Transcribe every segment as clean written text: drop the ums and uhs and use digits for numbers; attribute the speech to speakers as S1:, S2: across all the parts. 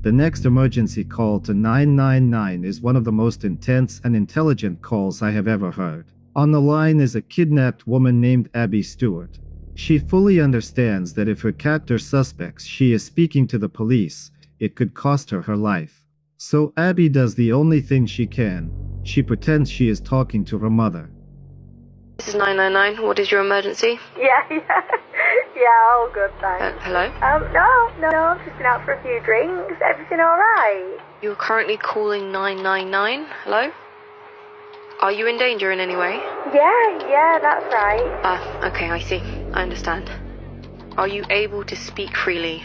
S1: The next emergency call to 999 is one of the most intense and intelligent calls I have ever heard. On the line is a kidnapped woman named Abby Stewart. She fully understands that if her captor suspects she is speaking to the police, it could cost her her life. So Abby does the only thing she can. She pretends she is talking to her mother.
S2: This is 999. What is your emergency?
S3: Yeah, all good, thanks.
S2: Hello?
S3: No, I've just been out for a few drinks. Everything alright?
S2: You're currently calling 999. Hello? Are you in danger in any way?
S3: Yeah, that's right.
S2: Okay, I see. I understand. Are you able to speak freely?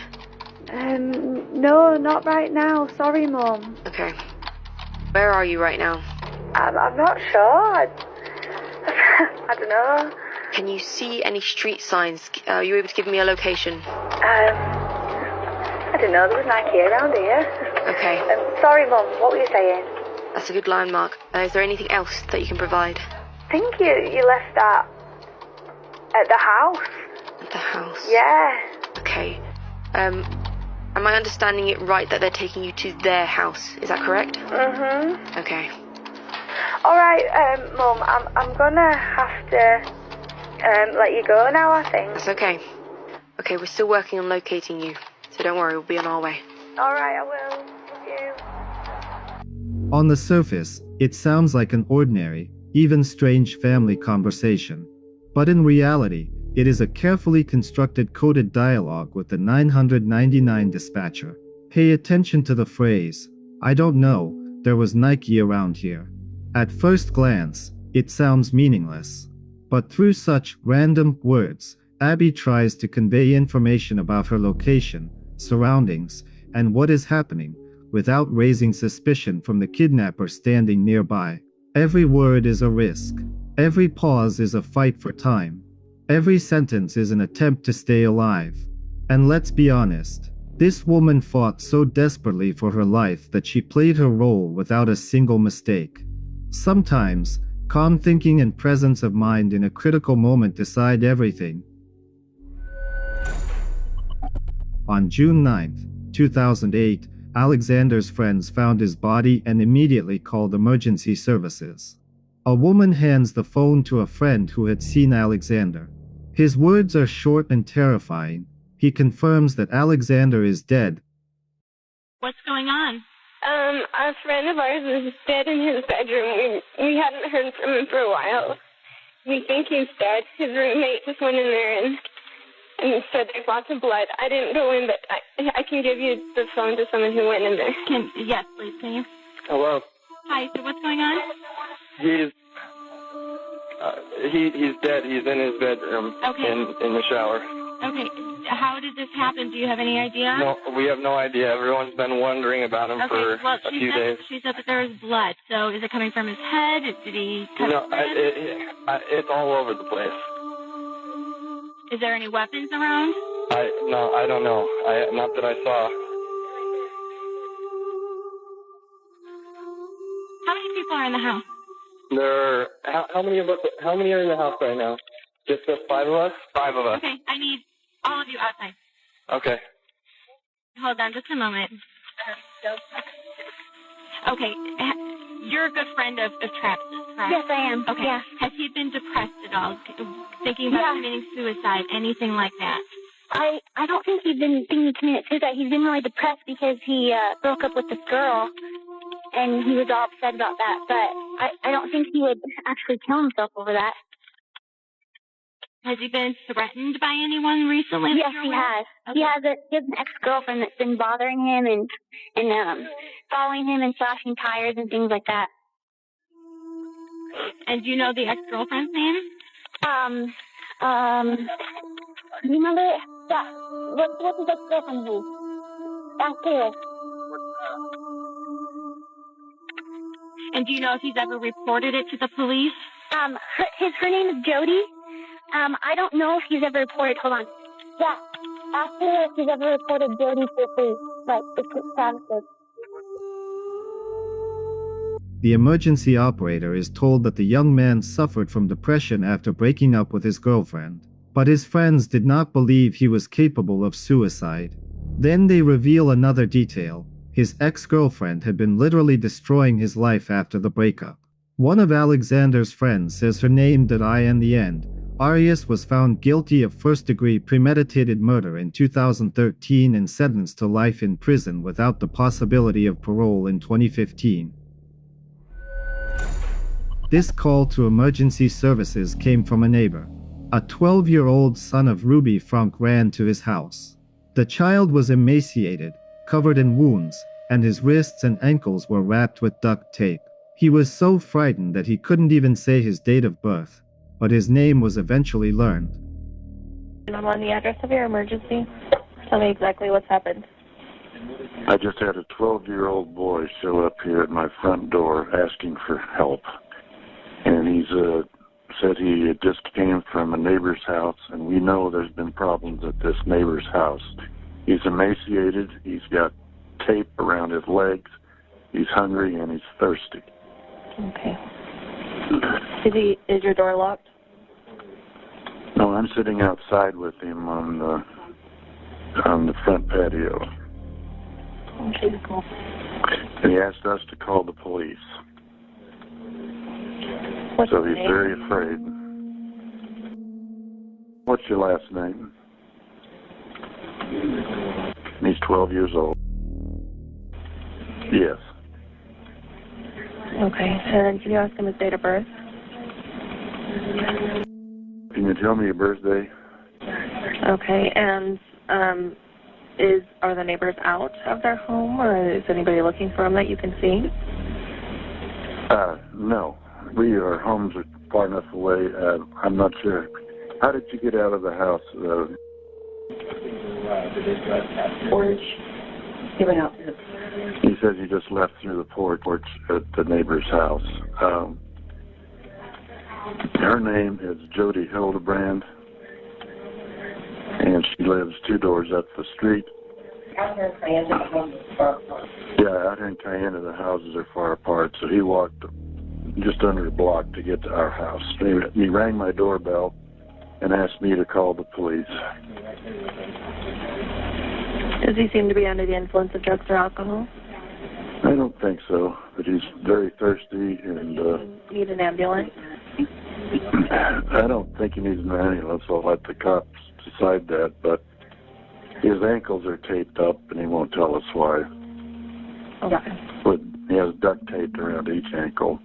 S3: No, not right now. Sorry, Mum.
S2: Okay. Where are you right now?
S3: I'm not sure. I don't know.
S2: Can you see any street signs? Are you able to give me a location?
S3: I don't know. There was an IKEA around here.
S2: Okay.
S3: Sorry, Mum. What were you saying?
S2: That's a good landmark. Is there anything else that you can provide?
S3: I think you left that at the house.
S2: At the house?
S3: Yeah.
S2: Okay. Am I understanding it right that they're taking you to their house? Is that correct?
S3: Mm-hmm.
S2: Okay.
S3: All right, Mum. I'm gonna have to let you go now, I think.
S2: That's okay. Okay, we're still working on locating you, so don't worry, we'll be on our way.
S3: All right, I will. Love you.
S1: On the surface, it sounds like an ordinary, even strange family conversation. But in reality, it is a carefully constructed coded dialogue with the 999 dispatcher. Pay attention to the phrase, "I don't know, there was Nike around here." At first glance, it sounds meaningless. But through such random words, Abby tries to convey information about her location, surroundings, and what is happening, without raising suspicion from the kidnapper standing nearby. Every word is a risk. Every pause is a fight for time. Every sentence is an attempt to stay alive. And let's be honest, this woman fought so desperately for her life that she played her role without a single mistake. Sometimes, calm thinking and presence of mind in a critical moment decide everything. On June 9, 2008, Alexander's friends found his body and immediately called emergency services. A woman hands the phone to a friend who had seen Alexander. His words are short and terrifying. He confirms that Alexander is dead.
S4: What's going on?
S5: A friend of ours is dead in his bedroom. We hadn't heard from him for a while. We think he's dead. His roommate just went in there and said there's lots of blood. I didn't go in, but I can give you the phone to someone who went in there.
S4: Yes, please, can you?
S6: Hello.
S4: Hi, so what's going on?
S6: He's dead. He's in his bedroom.
S4: Okay.
S6: In the shower.
S4: Okay, how did this happen? Do you have any idea?
S6: No, we have no idea. Everyone's been wondering about him for a few days.
S4: She said that there was blood. So is it coming from his head? Did he cut his head?
S6: It's all over the place.
S4: Is there any weapons around?
S6: No, I don't know. Not that I saw.
S4: How many people are in the house?
S6: How many of us? How many are in the house right now? Just the 5 of us? 5 of us.
S4: Okay, I need all of you outside.
S6: Okay.
S4: Hold on just a moment. Okay, you're a good friend of Travis's, correct?
S5: Yes, I am.
S4: Okay.
S5: Yeah.
S4: Has he been depressed at all? Thinking about committing suicide, anything like that?
S5: I don't think he's been thinking of committing suicide. He's been really depressed because he broke up with this girl, and he was all upset about that. But I don't think he would actually kill himself over that.
S4: Has he been threatened by anyone recently?
S5: Yes, he has. Okay. He has an ex-girlfriend that's been bothering him and following him and slashing tires and things like that.
S4: And do you know the ex-girlfriend's name?
S5: Do you remember? Yeah. What's his ex-girlfriend's name? Taylor.
S4: And do you know if he's ever reported it to the police?
S5: Her name is Jody. I don't know if he's ever reported. Hold on. Yeah. Ask her if he's ever reported Jody to the police. Like, it's Travis.
S1: The emergency operator is told that the young man suffered from depression after breaking up with his girlfriend, but his friends did not believe he was capable of suicide. Then they reveal another detail. His ex-girlfriend had been literally destroying his life after the breakup. One of Alexander's friends says her name that in the end, Arias was found guilty of first-degree premeditated murder in 2013 and sentenced to life in prison without the possibility of parole in 2015. This call to emergency services came from a neighbor. A 12-year-old son of Ruby Frank ran to his house. The child was emaciated, covered in wounds, and his wrists and ankles were wrapped with duct tape. He was so frightened that he couldn't even say his date of birth, but his name was eventually learned.
S7: I'm on the address of your emergency. Tell me exactly what's happened.
S8: I just had a 12-year-old boy show up here at my front door asking for help. And he's said he just came from a neighbor's house, and we know there's been problems at this neighbor's house. He's emaciated, he's got tape around his legs, he's hungry, and he's thirsty.
S7: Okay. Is your door locked?
S8: No, I'm sitting outside with him on the front patio.
S7: Okay, cool.
S8: And he asked us to call the police.
S7: What's
S8: So
S7: his
S8: he's
S7: name?
S8: very afraid. What's your last name? He's 12 years old. Yes.
S7: Okay, and can you ask him his date of birth?
S8: Can you tell me your birthday?
S7: Okay, and are the neighbors out of their home, or is anybody looking for them that you can see?
S8: No. Our homes are far enough away. I'm not sure. How did you get out of the house?
S7: Porch. He went out.
S8: He says he just left through the porch at the neighbor's house. Her name is Jody Hildebrand, and she lives 2 doors up the street.
S7: Out here in Cayenne, the houses are far apart.
S8: Yeah, out here in Cayenne, the houses are far apart, so he walked just under a block to get to our house. He rang my doorbell and asked me to call the police.
S7: Does he seem to be under the influence of drugs or alcohol?
S8: I don't think so, but he's very thirsty and...
S7: Need an ambulance?
S8: I don't think he needs an ambulance. I'll let the cops decide that, but his ankles are taped up and he won't tell us why.
S7: Okay.
S8: But he has duct tape around each ankle.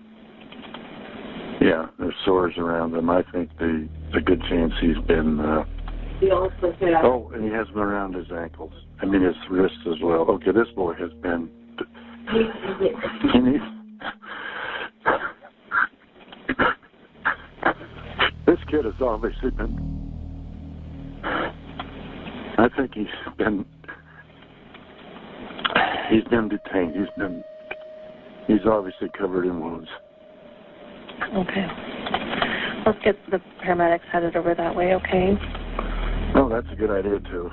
S8: Yeah, there's sores around them. I think there's a good chance he's been... Oh, and he has them around his ankles. I mean, his wrists as well. Okay, this boy has been... This kid has obviously been... I think he's been detained. He's obviously covered in wounds.
S7: Okay. Let's get the paramedics headed over that way, okay?
S8: Oh, that's a good idea, too.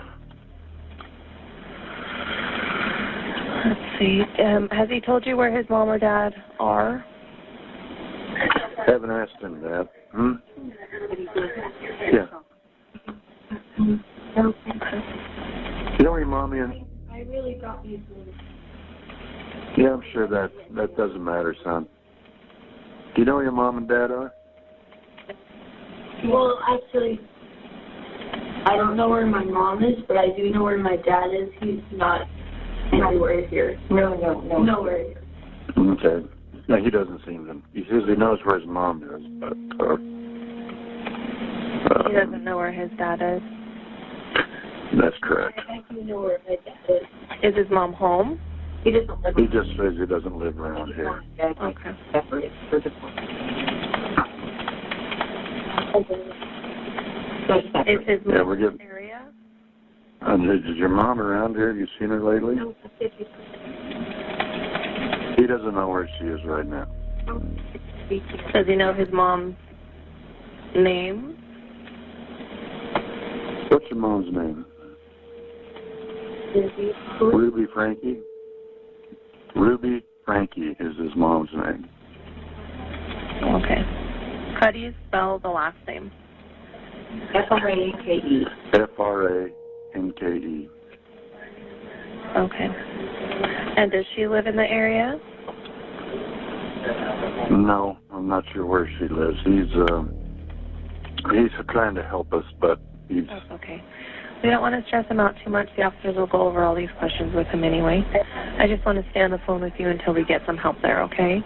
S7: Let's see. Has he told you where his mom or dad are?
S8: Haven't asked him that. Yeah. You know where your mommy is?
S5: I really got you.
S8: Yeah, I'm sure that doesn't matter, son. Do you know where your mom and dad are?
S5: Well, actually, I don't know where my mom is, but I do know where my dad is. He's not anywhere here. No. Nowhere here.
S8: Okay. No, he doesn't seem to. He says he knows where his mom is, but...
S7: He doesn't know where his dad is.
S8: That's correct.
S5: I do know where my dad is.
S7: Is his mom home?
S5: He doesn't live.
S8: He just says he doesn't live around here.
S7: Okay. Is his mom
S8: we're
S7: in
S8: getting...
S7: the area?
S8: Is your mom around here? Have you seen her lately?
S5: No, 50%.
S8: He doesn't know where she is right now.
S7: Does he know his mom's name?
S8: What's your mom's name? Ruby Frankie? Ruby Frankie is his mom's name.
S7: Okay. How do you spell the last name?
S5: F-R-A-N-K-E.
S8: F-R-A-N-K-E.
S7: Okay. And does she live in the area?
S8: No, I'm not sure where she lives. He's trying to help us, but he's...
S7: That's okay. We don't want to stress him out too much. The officers will go over all these questions with him anyway. I just want to stay on the phone with you until we get some help there, okay?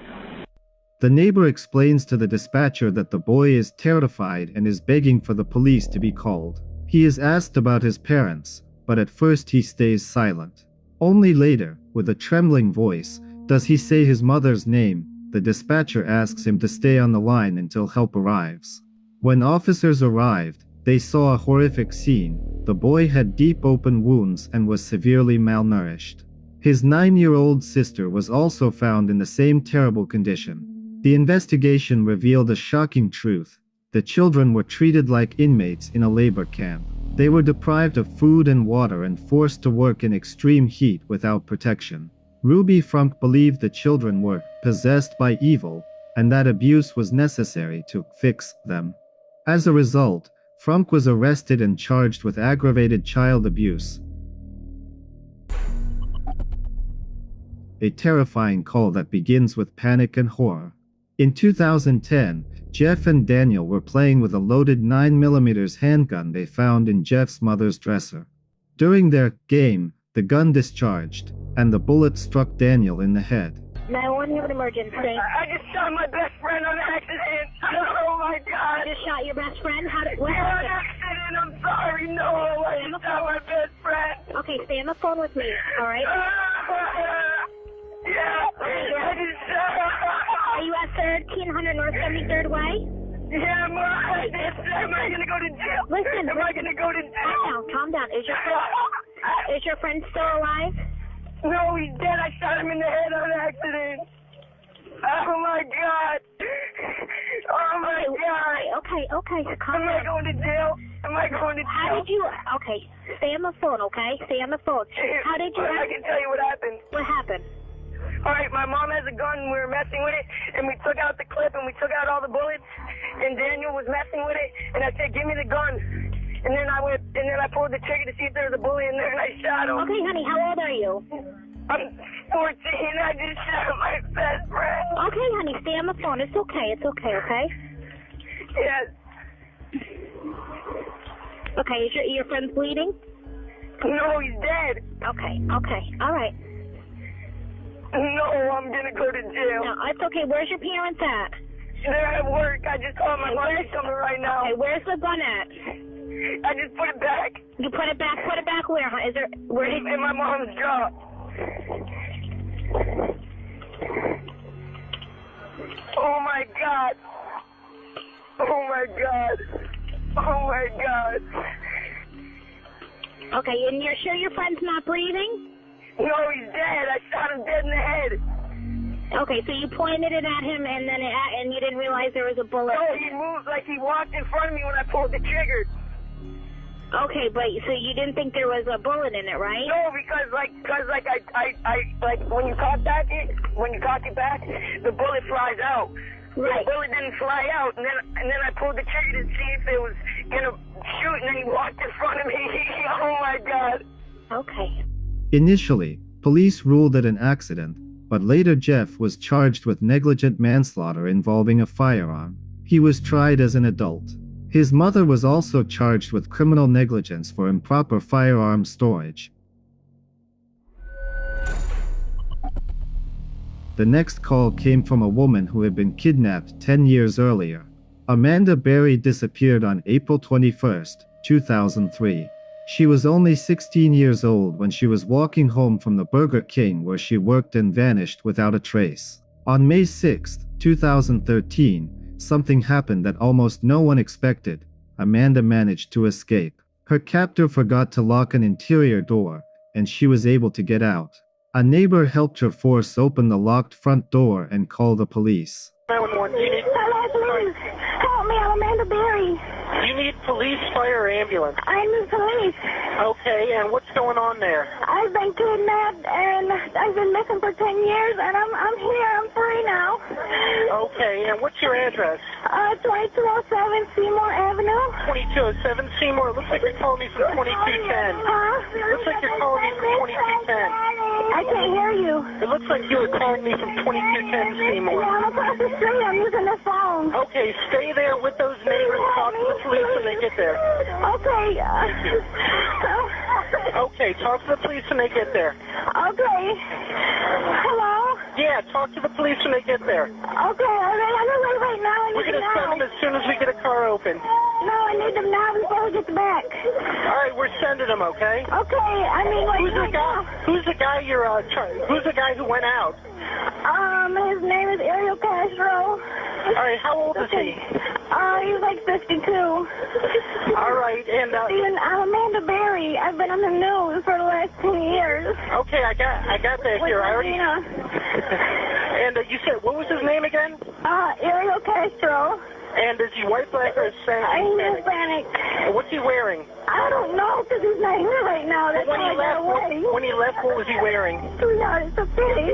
S1: The neighbor explains to the dispatcher that the boy is terrified and is begging for the police to be called. He is asked about his parents, but at first he stays silent. Only later, with a trembling voice, does he say his mother's name. The dispatcher asks him to stay on the line until help arrives. When officers arrived, they saw a horrific scene. The boy had deep open wounds and was severely malnourished. His 9-year-old sister was also found in the same terrible condition. The investigation revealed a shocking truth. The children were treated like inmates in a labor camp. They were deprived of food and water and forced to work in extreme heat without protection. Ruby Frunk believed the children were possessed by evil and that abuse was necessary to fix them. As a result, Frunk was arrested and charged with aggravated child abuse. A terrifying call that begins with panic and horror. In 2010, Jeff and Daniel were playing with a loaded 9mm handgun they found in Jeff's mother's dresser. During their game, the gun discharged, and the bullet struck Daniel in the head.
S9: 911, you have an emergency.
S10: I just shot my best friend on accident. Oh my God.
S9: You just shot your best friend?
S10: What happened? On accident, I'm sorry. No, I just shot my best friend.
S9: Okay, stay on the phone with me, alright?
S10: Yeah, I just shot.
S9: Are you at 1300 North 73rd Way?
S10: Yeah, am I gonna go to jail?
S9: Listen.
S10: Am I gonna go to jail?
S9: Calm down. Is your friend still alive?
S10: No, he's dead. I shot him in the head on accident. Oh my God. Oh my God.
S9: Okay. Calm down.
S10: Am I going to jail?
S9: How did you... Okay, stay on the phone, okay? Stay on the phone. How did you...
S10: I can tell you what happened.
S9: What happened?
S10: Alright, my mom has a gun, we were messing with it, and we took out the clip, and we took out all the bullets, and Daniel was messing with it, and I said, give me the gun. And then I pulled the trigger to see if there was a bullet in there, and I shot him.
S9: Okay, honey, how old are you?
S10: I'm 14, I just shot my best friend.
S9: Okay, honey, stay on the phone. It's okay, okay?
S10: Yes.
S9: Okay, is your friend bleeding?
S10: No, he's dead.
S9: Okay, alright.
S10: No, I'm gonna go to jail.
S9: No, it's okay. Where's your parents at?
S10: They're at work. I just called my mother coming right now.
S9: Okay, where's the gun at?
S10: I just put it back.
S9: You put it back? Put it back where? Is there... Where did...
S10: In my mom's jaw. Oh my God. Oh my God. Oh my God.
S9: Okay, and you're sure your friend's not breathing?
S10: No, he's dead. I shot him dead in the head.
S9: Okay, so you pointed it at him and you didn't realize there was a bullet?
S10: No, he moved like he walked in front of me when I pulled the trigger.
S9: Okay, but so you didn't think there was a bullet in it, right?
S10: No, because when you cock it back, the bullet flies out.
S9: Right.
S10: The bullet didn't fly out, and then I pulled the trigger to see if it was gonna shoot, and then he walked in front of me. Oh my God.
S9: Okay.
S1: Initially, police ruled it an accident, but later Jeff was charged with negligent manslaughter involving a firearm. He was tried as an adult. His mother was also charged with criminal negligence for improper firearm storage. The next call came from a woman who had been kidnapped 10 years earlier. Amanda Berry disappeared on April 21, 2003. She was only 16 years old when she was walking home from the Burger King where she worked and vanished without a trace. On May 6, 2013, something happened that almost no one expected. Amanda managed to escape. Her captor forgot to lock an interior door, and she was able to get out. A neighbor helped her force open the locked front door and call the police.
S10: 911,
S9: Hello, please. Help me, I'm Amanda Berry.
S6: You need police, fire, or ambulance.
S9: I need police.
S6: Okay, and what's going on there?
S9: I've been kidnapped and I've been missing for 10 years and I'm here. I'm free now.
S11: Okay, and what's your address?
S9: 2207 Seymour Avenue.
S11: 2207 Seymour. It looks like you're calling me from 2210. Looks like you're calling me from 2210.
S9: I can't hear you.
S11: It looks like you were calling me from 2210 Seymour.
S9: Yeah, I'm across the street. I'm using the phone.
S11: Okay, stay there with those neighbors. Talk to the police when they get there.
S9: Okay.
S11: Okay, talk to the police when they get there.
S9: Okay. Hello?
S11: Yeah, talk to the police when they get there.
S9: Okay, all right. I'm going to wait right now.
S11: We're going to send them as soon as we get a car open.
S9: No, I need them now before we get back.
S11: All right, we're sending them, okay?
S9: Okay, I mean, like,
S11: Who's the guy you're, who's the guy who went out?
S9: His name is Ariel Castro.
S11: All right, how old is he?
S9: He's like 52.
S11: All right, and
S9: I'm Amanda Berry. I've been on the news for the last 10 years.
S11: Okay, I got that here. I already. And you said, what was his name again?
S9: Ariel Castro.
S11: And is he white, black, or Hispanic?
S9: He's Hispanic.
S11: And what's he wearing?
S9: I don't know, because he's not here right now. That's
S11: when he left, what was he wearing?
S9: Sweetheart, it's a pity.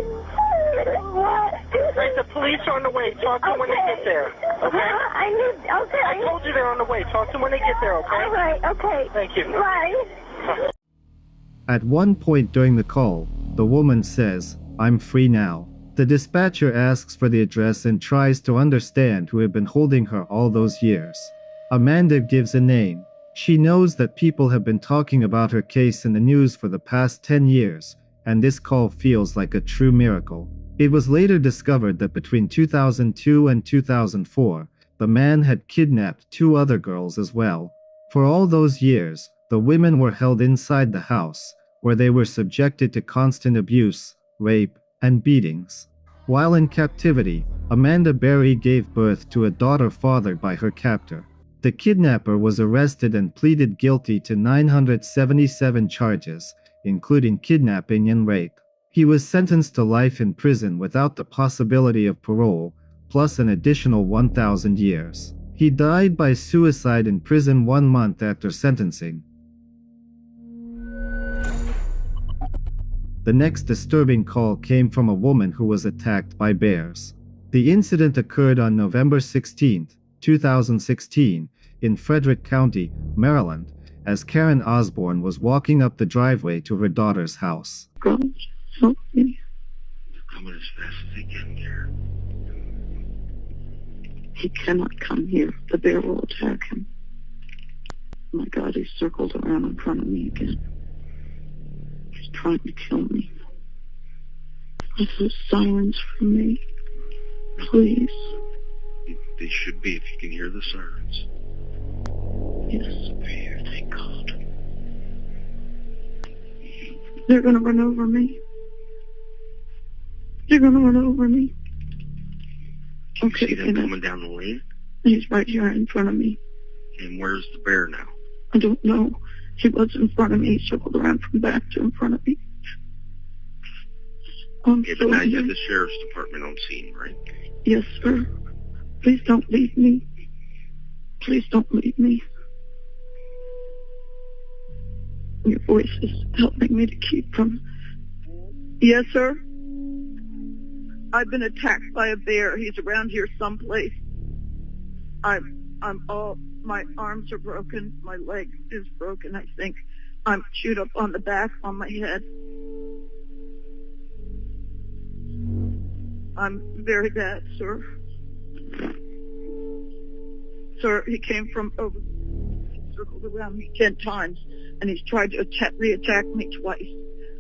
S9: What?
S11: Right, the police are on the way. Talk to them when they get there. Okay?
S9: I
S11: told you they're on the way. Talk to them when they get there, okay?
S9: All right, okay.
S11: Thank you.
S9: Bye.
S1: At one point during the call, the woman says, "I'm free now." The dispatcher asks for the address and tries to understand who had been holding her all those years. Amanda gives a name. She knows that people have been talking about her case in the news for the past 10 years, and this call feels like a true miracle. It was later discovered that between 2002 and 2004, the man had kidnapped 2 other girls as well. For all those years, the women were held inside the house, where they were subjected to constant abuse, rape, and beatings. While in captivity, Amanda Berry gave birth to a daughter fathered by her captor. The kidnapper was arrested and pleaded guilty to 977 charges, including kidnapping and rape. He was sentenced to life in prison without the possibility of parole, plus an additional 1,000 years. He died by suicide in prison 1 month after sentencing. The next disturbing call came from a woman who was attacked by bears. The incident occurred on November 16, 2016, in Fratricide County, Maryland, as Karen Osborne was walking up the driveway to her daughter's house.
S12: God, help me. Coming as fast as he can here. He cannot come here. The bear will attack him. Oh my God, he circled around in front of me again. He's trying to kill me. This is sirens for me. Please.
S13: They should be if you can hear the sirens.
S12: Yes. Here, thank God. They're gonna run over me. They're gonna run over me.
S13: Can you see them coming down the lane?
S12: He's right here in front of me.
S13: And where's the bear now?
S12: I don't know. He was in front of me. He circled around from back to in front of me.
S13: Okay, but now you have the sheriff's department on scene, right?
S12: Yes, sir. Please don't leave me. Please don't leave me. Your voice is helping me to keep from... Yes, sir? I've been attacked by a bear. He's around here someplace. I'm all... My arms are broken. My leg is broken, I think. I'm chewed up on the back, on my head. I'm very bad, sir. Sir, he came from over... He circled around me 10 times, and he's tried to re-attack me twice.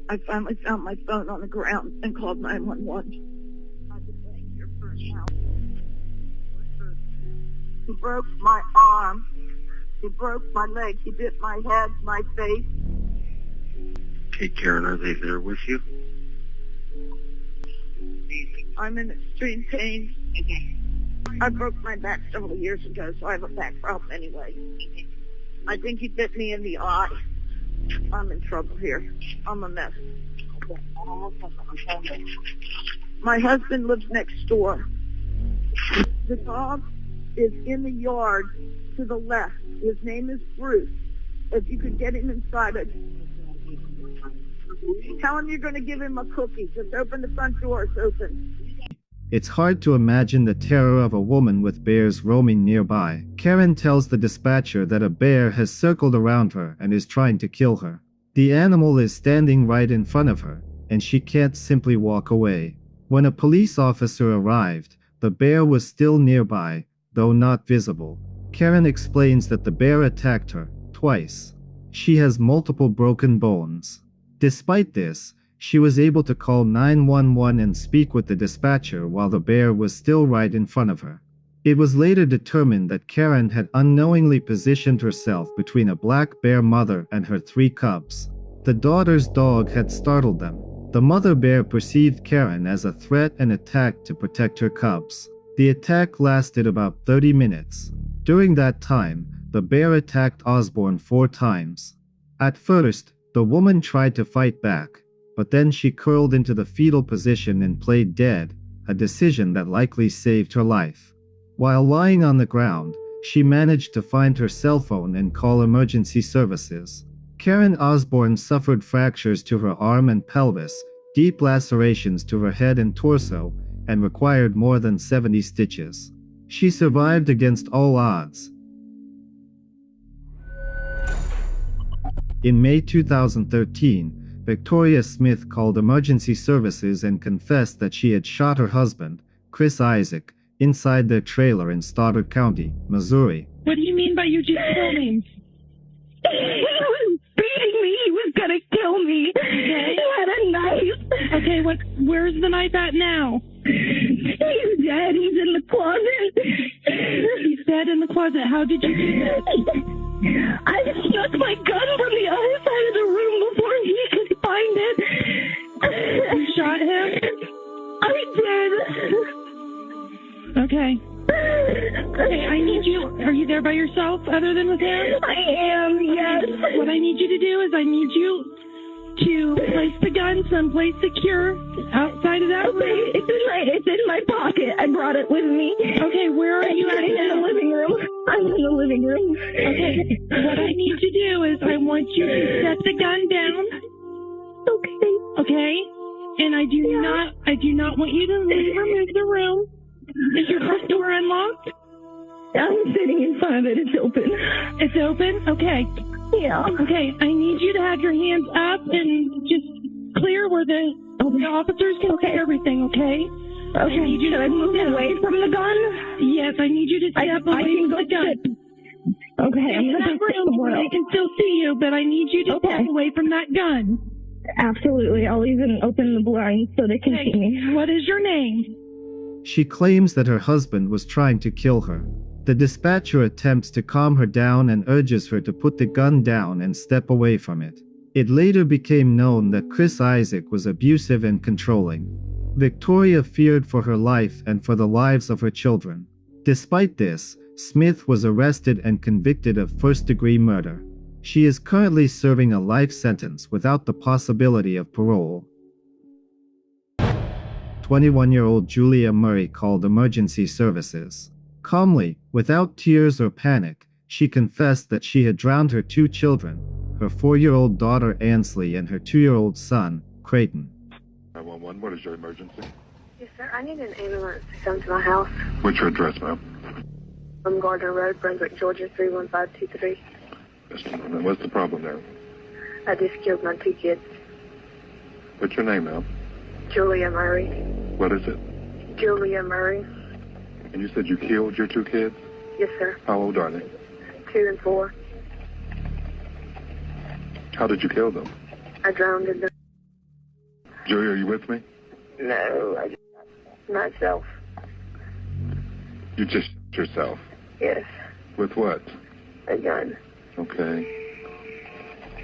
S12: I finally found my phone on the ground and called 911. I've been laying here for an hour. He broke my arm. He broke my leg. He bit my head, my face.
S13: Okay, Karen, are they there with you?
S12: I'm in extreme pain. I broke my back several years ago, so I have a back problem anyway. I think he bit me in the eye. I'm in trouble here. I'm a mess. My husband lives next door. The dog is in the yard to the left. His name is Bruce. If you could get him inside it. Tell him you're going to give him a cookie. Just open the front door. It's open.
S1: It's hard to imagine the terror of a woman with bears roaming nearby. Karen tells the dispatcher that a bear has circled around her and is trying to kill her. The animal is standing right in front of her, and she can't simply walk away. When a police officer arrived, the bear was still nearby, though not visible. Karen explains that the bear attacked her twice. She has multiple broken bones. Despite this, she was able to call 911 and speak with the dispatcher while the bear was still right in front of her. It was later determined that Karen had unknowingly positioned herself between a black bear mother and her 3 cubs. The daughter's dog had startled them. The mother bear perceived Karen as a threat and attacked to protect her cubs. The attack lasted about 30 minutes. During that time, the bear attacked Osborne 4 times. At first, the woman tried to fight back, but then she curled into the fetal position and played dead, a decision that likely saved her life. While lying on the ground, she managed to find her cell phone and call emergency services. Karen Osborne suffered fractures to her arm and pelvis, deep lacerations to her head and torso, and required more than 70 stitches. She survived against all odds. In May 2013, Victoria Smith called emergency services and confessed that she had shot her husband, Chris Isaac, inside their trailer in Stoddard County, Missouri.
S14: What do you mean by you just killed him?
S9: He was beating me. He was gonna kill me.
S14: Okay.
S9: He had a knife.
S14: Okay, where's the knife at now?
S9: He's dead. He's in the closet.
S14: He's dead in the closet. How did you do this?
S9: I snuck my gun from the other side of the room before he could find it.
S14: You shot him?
S9: I did.
S14: Okay. Okay, I need you. Are you there by yourself other than with him?
S9: I am, yes.
S14: What I need you to do is I need you to place the gun someplace secure outside of that room.
S9: It's in my pocket. I brought it with me.
S14: Okay, where are you at?
S9: In the living room. I'm in the living room.
S14: Okay, what I need to do is I want you to set the gun down.
S9: Okay.
S14: Okay? And I do not want you to leave or move the room. Is your front door unlocked?
S9: I'm sitting in front of it. It's open.
S14: It's open? Okay.
S9: Yeah.
S14: Okay, I need you to have your hands up and just clear where the officers can see everything, okay?
S9: Okay.
S14: I need you
S9: to move away from the gun?
S14: Yes, I need you to step away from the gun.
S9: Okay, I'm
S14: in that room where they can still see you, but I need you to step away from that gun.
S9: Absolutely. I'll even open the blinds so they can see me.
S14: What is your name?
S1: She claims that her husband was trying to kill her. The dispatcher attempts to calm her down and urges her to put the gun down and step away from it. It later became known that Chris Isaac was abusive and controlling. Victoria feared for her life and for the lives of her children. Despite this, Smith was arrested and convicted of first-degree murder. She is currently serving a life sentence without the possibility of parole. 21-year-old Julia Murray called emergency services. Calmly, without tears or panic, she confessed that she had drowned her 2 children, her 4-year-old daughter Ansley and her 2-year-old son, Creighton.
S8: 911, what is your emergency?
S15: Yes, sir. I need an ambulance to come to my house.
S8: What's your address, ma'am?
S15: On Gardner Road, Brunswick, Georgia, 31523.
S8: Just a moment. What's the problem there?
S15: I just killed my 2 kids.
S8: What's your name, ma'am?
S15: Julia Murray.
S8: What is it?
S15: Julia Murray.
S8: And you said you killed your 2 kids?
S15: Yes, sir.
S8: How old are they?
S15: 2 and 4.
S8: How did you kill them?
S15: I drowned in them.
S8: Julia, are you with me?
S15: No, I just myself.
S8: You just shot yourself?
S15: Yes.
S8: With what?
S15: A gun.
S8: Okay.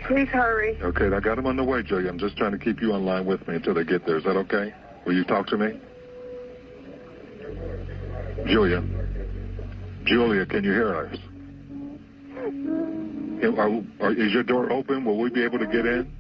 S15: Please hurry.
S8: Okay, I got them on the way, Julia. I'm just trying to keep you online with me until they get there. Is that okay? Will you talk to me? Julia. Julia, can you hear us? Is your door open? Will we be able to get in?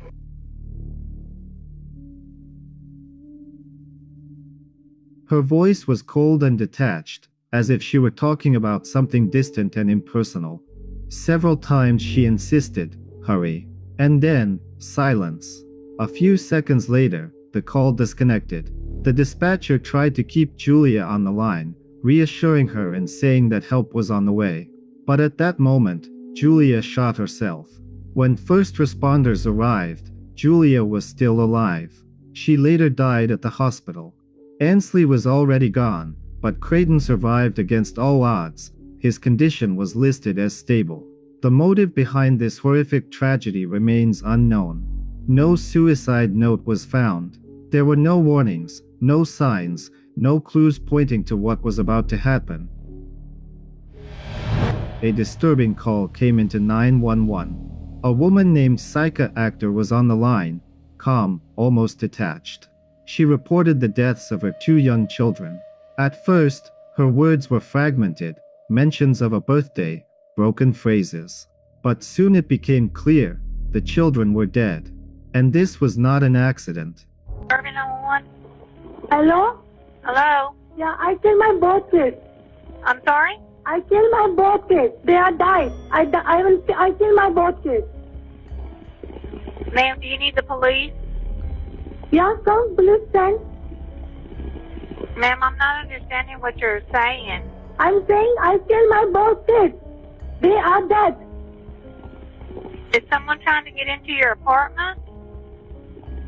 S1: Her voice was cold and detached, as if she were talking about something distant and impersonal. Several times she insisted, "Hurry." And then, silence. A few seconds later, the call disconnected. The dispatcher tried to keep Julia on the line, reassuring her and saying that help was on the way. But at that moment, Julia shot herself. When first responders arrived, Julia was still alive. She later died at the hospital. Ansley was already gone, but Creighton survived against all odds. His condition was listed as stable. The motive behind this horrific tragedy remains unknown. No suicide note was found. There were no warnings, no signs, no clues pointing to what was about to happen. A disturbing call came into 911. A woman named Psychotic actor was on the line, calm, almost detached. She reported the deaths of her 2 young children. At first, her words were fragmented, mentions of a birthday, broken phrases. But soon it became clear, the children were dead. And this was not an accident.
S16: Urban number 1.
S3: Hello?
S16: Hello?
S3: Yeah, I killed my both kids.
S16: I'm sorry?
S3: I killed my both kids. They are died. I killed my both kids.
S16: Ma'am, do you need the police?
S3: Yeah, come, please send.
S16: Ma'am, I'm not understanding what you're saying.
S3: I'm saying I killed my both kids. They are dead.
S16: Is someone trying to get into your apartment?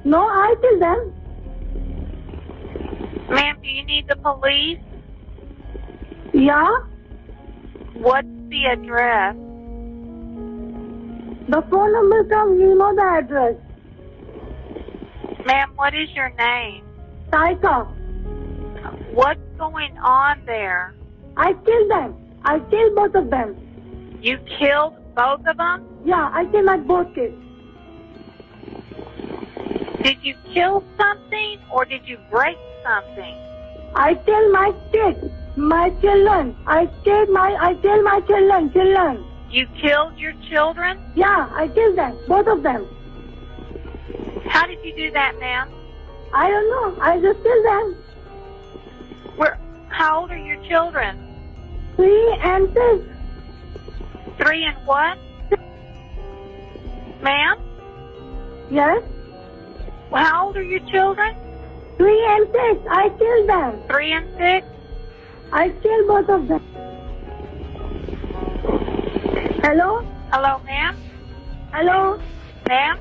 S3: No, I killed them.
S16: Ma'am, do you need the police?
S3: Yeah?
S16: What's the address?
S3: The phone number comes, you know the address.
S16: Ma'am, what is your name?
S3: Psycho.
S16: What's going on there?
S3: I killed them. I killed both of them.
S16: You killed both of them?
S3: Yeah, I killed my both kids.
S16: Did you kill something or did you break something?
S3: I killed my kids, my children. I killed my children.
S16: You killed your children?
S3: Yeah, I killed them, both of them.
S16: How did you do that, ma'am?
S3: I don't know. I just killed them.
S16: How old are your children?
S3: 3 and 6.
S16: 3 and what?
S3: 6.
S16: Ma'am?
S3: Yes?
S16: Well, how old are your children?
S3: 3 and 6. I killed them.
S16: 3 and 6?
S3: I killed both of them. Hello?
S16: Hello, ma'am?
S3: Hello?
S16: Ma'am?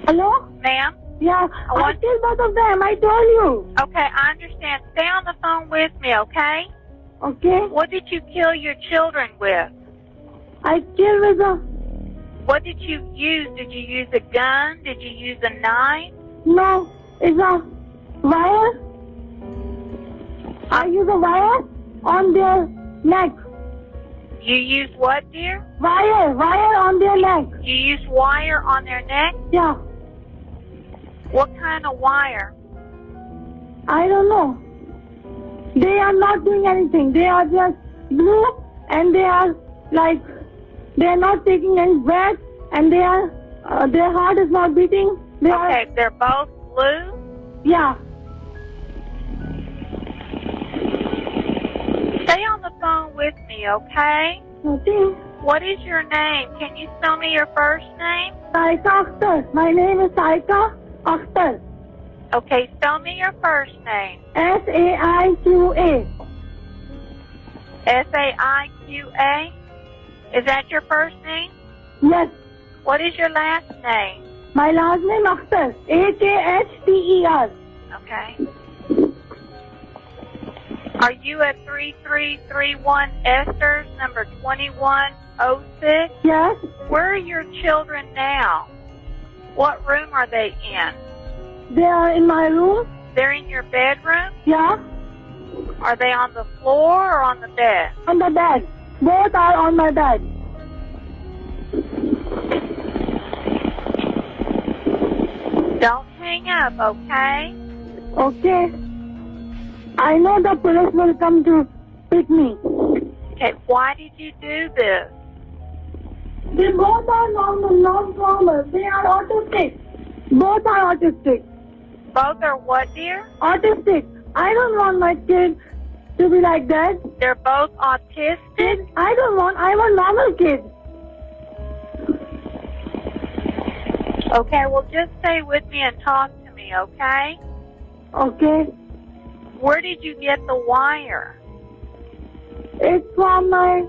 S3: Hello?
S16: Ma'am?
S3: Yeah, I killed both of them. I told you.
S16: Okay, I understand. Stay on the phone with me, okay?
S3: Okay.
S16: What did you kill your children with?
S3: I killed with a...
S16: What did you use? Did you use a gun? Did you use a knife?
S3: No, it's a wire. I use a wire on their neck.
S16: You use what, dear?
S3: Wire on their neck.
S16: You use wire on their neck?
S3: Yeah.
S16: What kind of wire?
S3: I don't know. They are not doing anything. They are just blue and they are like, they are not taking any breath and they are, their heart is not beating.
S16: They're both blue?
S3: Yeah.
S16: Stay on the phone with me, okay?
S3: Okay.
S16: What is your name? Can you spell me your first name?
S3: Psychotic. My name is Psychotic.
S16: Okay, spell me your first name.
S3: S-A-I-Q-A.
S16: S-A-I-Q-A? Is that your first name?
S3: Yes.
S16: What is your last name?
S3: My last name Akhtar. H-A-H-T-E-R.
S16: Okay. Are you at 3331 Esther's, number 2106?
S3: Yes.
S16: Where are your children now? What room are they in?
S3: They are in my room.
S16: They're in your bedroom?
S3: Yeah.
S16: Are they on the floor or on the bed?
S3: On the bed. Both are on my bed.
S16: Don't hang up, okay?
S3: Okay. I know the police will come to pick me.
S16: Okay, why did you do this?
S3: They both are non-normal. They are autistic. Both are autistic.
S16: Both are what, dear?
S3: Autistic. I don't want my kid to be like that.
S16: They're both autistic?
S3: I want normal kids.
S16: Okay, well, just stay with me and talk to me, okay?
S3: Okay.
S16: Where did you get the wire?
S3: It's from my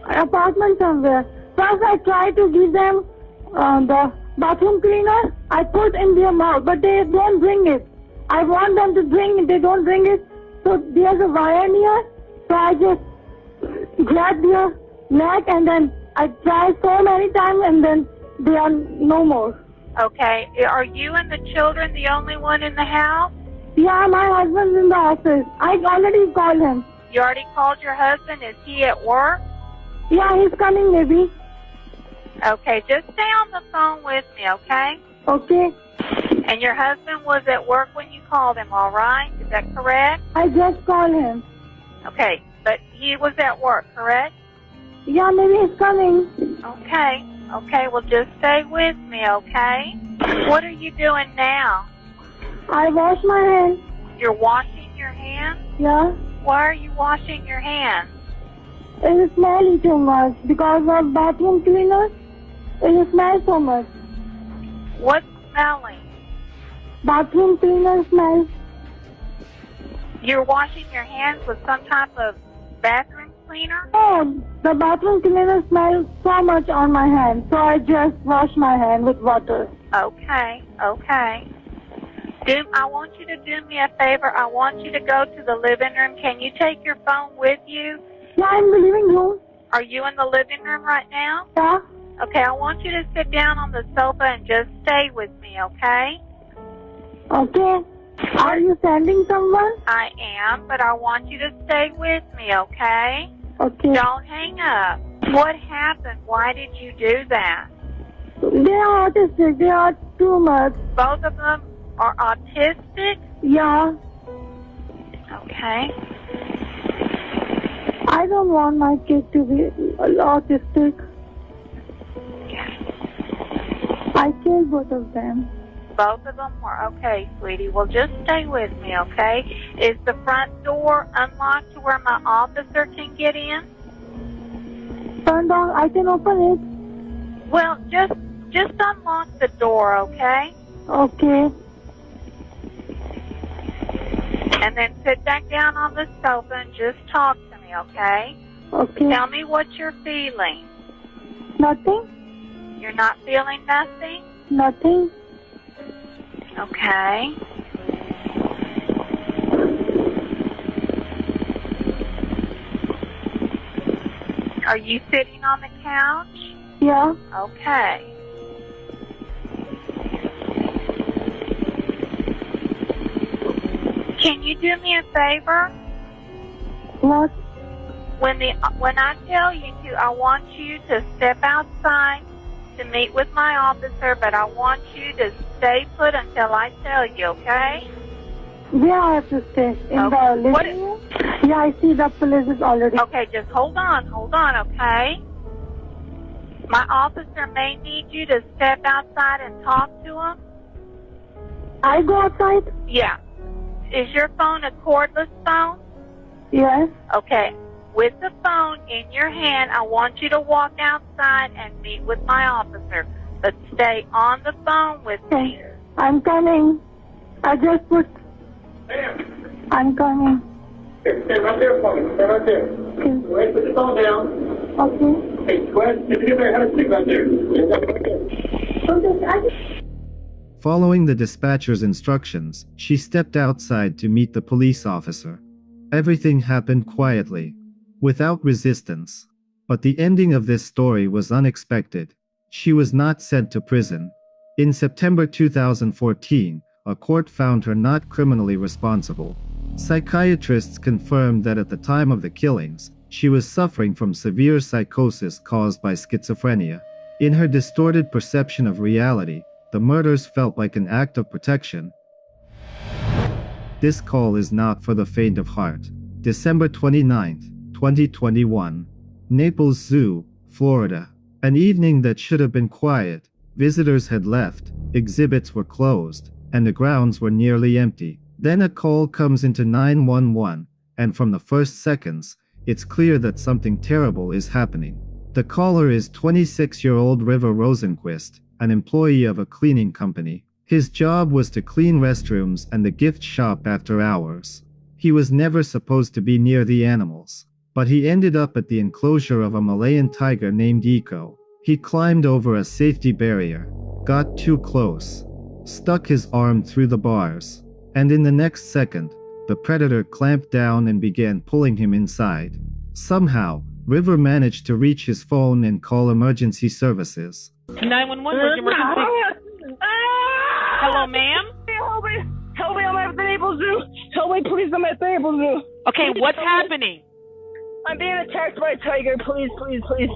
S3: apartment somewhere. First I tried to give them the bathroom cleaner. I put in their mouth, but they don't bring it. I want them to drink it, they don't bring it. So there's a wire near, so I just grab their neck and then I try so many times and then they are no more.
S16: Okay. Are you and the children the only one in the house?
S3: Yeah, my husband's in the office. I already called him.
S16: You already called your husband? Is he at work?
S3: Yeah, he's coming maybe.
S16: Okay, just stay on the phone with me, okay?
S3: Okay.
S16: And your husband was at work when you called him, all right? Is that correct?
S3: I just called him.
S16: Okay, but he was at work, correct?
S3: Yeah, maybe he's coming.
S16: Okay, okay, well just stay with me, okay? What are you doing now?
S3: I wash my hands.
S16: You're washing your hands?
S3: Yeah.
S16: Why are you washing your hands?
S3: It smells too much because of bathroom cleaners. It smells so much.
S16: What's smelling?
S3: Bathroom cleaner smells.
S16: You're washing your hands with some type of bathroom cleaner?
S3: Oh, the bathroom cleaner smells so much on my hands, so I just wash my hand with water.
S16: Okay, okay. I want you to do me a favor. I want you to go to the living room. Can you take your phone with you?
S3: Yeah, I'm in the living room.
S16: Are you in the living room right now?
S3: Yeah.
S16: Okay, I want you to sit down on the sofa and just stay with me, okay?
S3: Okay. Are you sending someone?
S16: I am, but I want you to stay with me, okay?
S3: Okay.
S16: Don't hang up. What happened? Why did you do that?
S3: They are autistic. They are too much.
S16: Both of them are autistic?
S3: Yeah.
S16: Okay.
S3: I don't want my kid to be autistic.
S16: Okay.
S3: I killed both of them.
S16: Both of them were okay, sweetie. Well, just stay with me, okay? Is the front door unlocked to where my officer can get in?
S3: Turn on. I can open it.
S16: Well, just unlock the door, okay?
S3: Okay.
S16: And then sit back down on the sofa and just talk to me, okay?
S3: Okay.
S16: Tell me what you're feeling.
S3: Nothing.
S16: You're not feeling nothing?
S3: Nothing.
S16: Okay. Are you sitting on the couch?
S3: Yeah.
S16: Okay. Can you do me a favor?
S3: What?
S16: When I tell you to, I want you to step outside to meet with my officer, but I want you to stay put until I tell you, okay?
S3: Where I have to stay? In the living room? Yeah, I see the police is already.
S16: Okay, just hold on, okay? My officer may need you to step outside and talk to him.
S3: I go outside?
S16: Yeah. Is your phone a cordless phone?
S3: Yes.
S16: Okay. With the phone in your hand, I want you to walk outside and meet with my officer. But stay on the phone with me.
S3: I'm coming. I just put... I'm coming.
S11: Here, stay right there for me. Stay right there.
S3: Okay.
S11: Wait, put the phone down.
S3: Okay.
S11: Hey, go ahead. Get there. Have a seat right there.
S3: Okay,
S1: Following the dispatcher's instructions, she stepped outside to meet the police officer. Everything happened quietly, without resistance. But the ending of this story was unexpected. She was not sent to prison. In September 2014, a court found her not criminally responsible. Psychiatrists confirmed that at the time of the killings, she was suffering from severe psychosis caused by schizophrenia. In her distorted perception of reality, the murders felt like an act of protection. This call is not for the faint of heart. December 29, 2021. Naples Zoo, Florida. An evening that should have been quiet. Visitors had left, exhibits were closed, and the grounds were nearly empty. Then a call comes into 911, and from the first seconds, it's clear that something terrible is happening. The caller is 26-year-old River Rosenquist, an employee of a cleaning company. His job was to clean restrooms and the gift shop after hours. He was never supposed to be near the animals, but he ended up at the enclosure of a Malayan tiger named Eco. He climbed over a safety barrier, got too close, stuck his arm through the bars, and in the next second, the predator clamped down and began pulling him inside. Somehow, River managed to reach his phone and call emergency services.
S17: 911 was emergency. Hello, ma'am?
S10: Help me! Help me, I'm at the Naples Zoo! Help me, please, I'm at the Naples Zoo!
S17: Okay, what's happening?
S10: I'm being attacked by a tiger, please, please, please.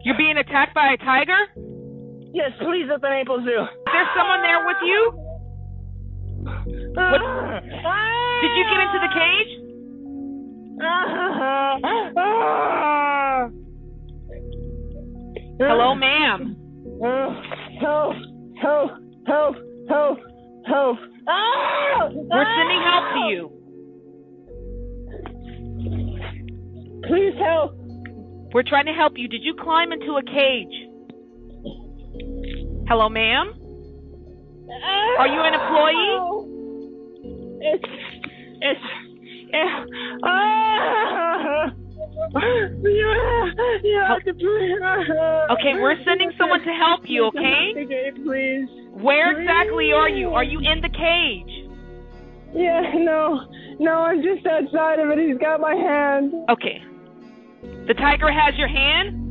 S17: You're being attacked by a tiger?
S10: Yes, please, at the Naples Zoo.
S17: Is there someone there with you? What? Did you get into the cage? Hello, ma'am.
S10: Help, help, help, help, help.
S17: We're sending help to you.
S10: Please help.
S17: We're trying to help you. Did you climb into a cage? Hello, ma'am? Are you an employee? Okay, we're sending someone to help you, okay?
S10: Please.
S17: Where exactly are you? Are you in the cage?
S10: Yeah, no, I'm just outside of it. He's got my hand.
S17: Okay. The tiger has your hand?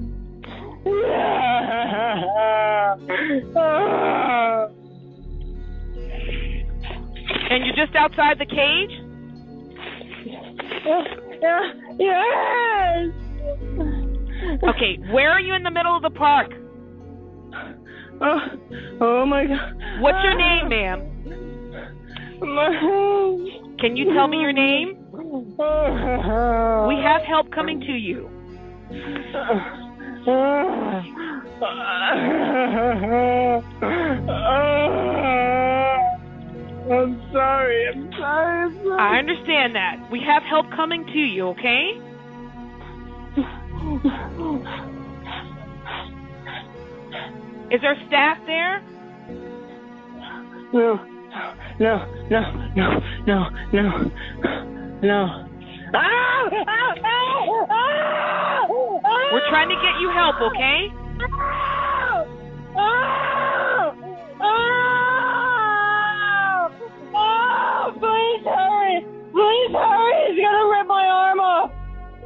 S17: And you're just outside the cage?
S10: Yes!
S17: Okay, where are you in the middle of the park?
S10: Oh my God.
S17: What's your name, ma'am? Can you tell me your name? We have help coming to you.
S10: I'm sorry.
S17: I understand that. We have help coming to you, okay? Is there staff there?
S10: No.
S17: We're trying to get you help, okay?
S10: Please hurry! Please hurry! He's gonna rip my arm off!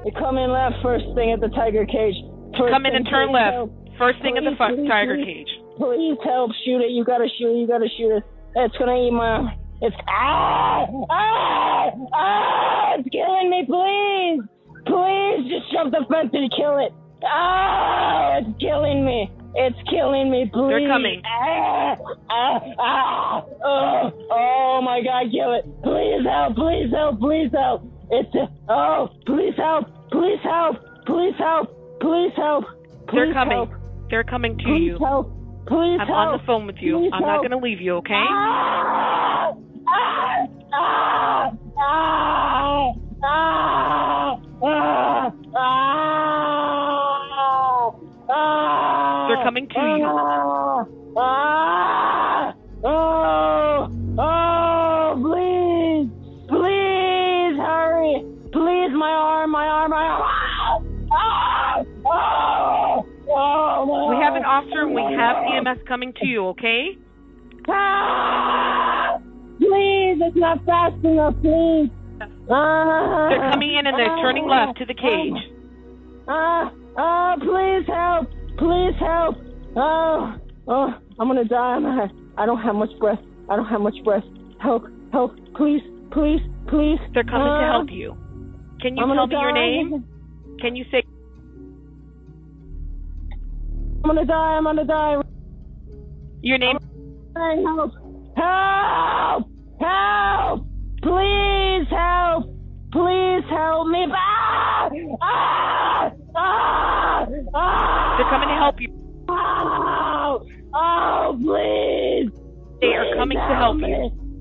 S10: You come in left first thing at the tiger cage.
S17: Come in and turn left. First thing at the tiger cage.
S10: Please help! Shoot it! You gotta shoot it! You gotta shoot it! It's gonna eat my arm. It's it's killing me! Please! Please just jump the fence and kill it! It's killing me! It's killing me, please.
S17: They're coming.
S10: Oh my God, kill it. Please help, please help, please help. Please help, please help, please help, please help.
S17: They're coming. They're coming to you.
S10: Please help.
S17: I'm on the phone with you. I'm not going to leave you, okay? They're coming to you.
S10: Please hurry. Please, my arm.
S17: We have an officer and we have EMS coming to you, okay?
S10: Please, it's not fast enough, please.
S17: They're coming in and they're turning left to the cage.
S10: Please help. Please help. I'm gonna die. I don't have much breath. Help, please.
S17: They're coming to help you. Can you tell me your name? Can you say?
S10: I'm gonna die.
S17: Your name?
S10: Help! Please help! Please help me!
S17: They're coming to help you.
S10: Please!
S17: They are coming to help you.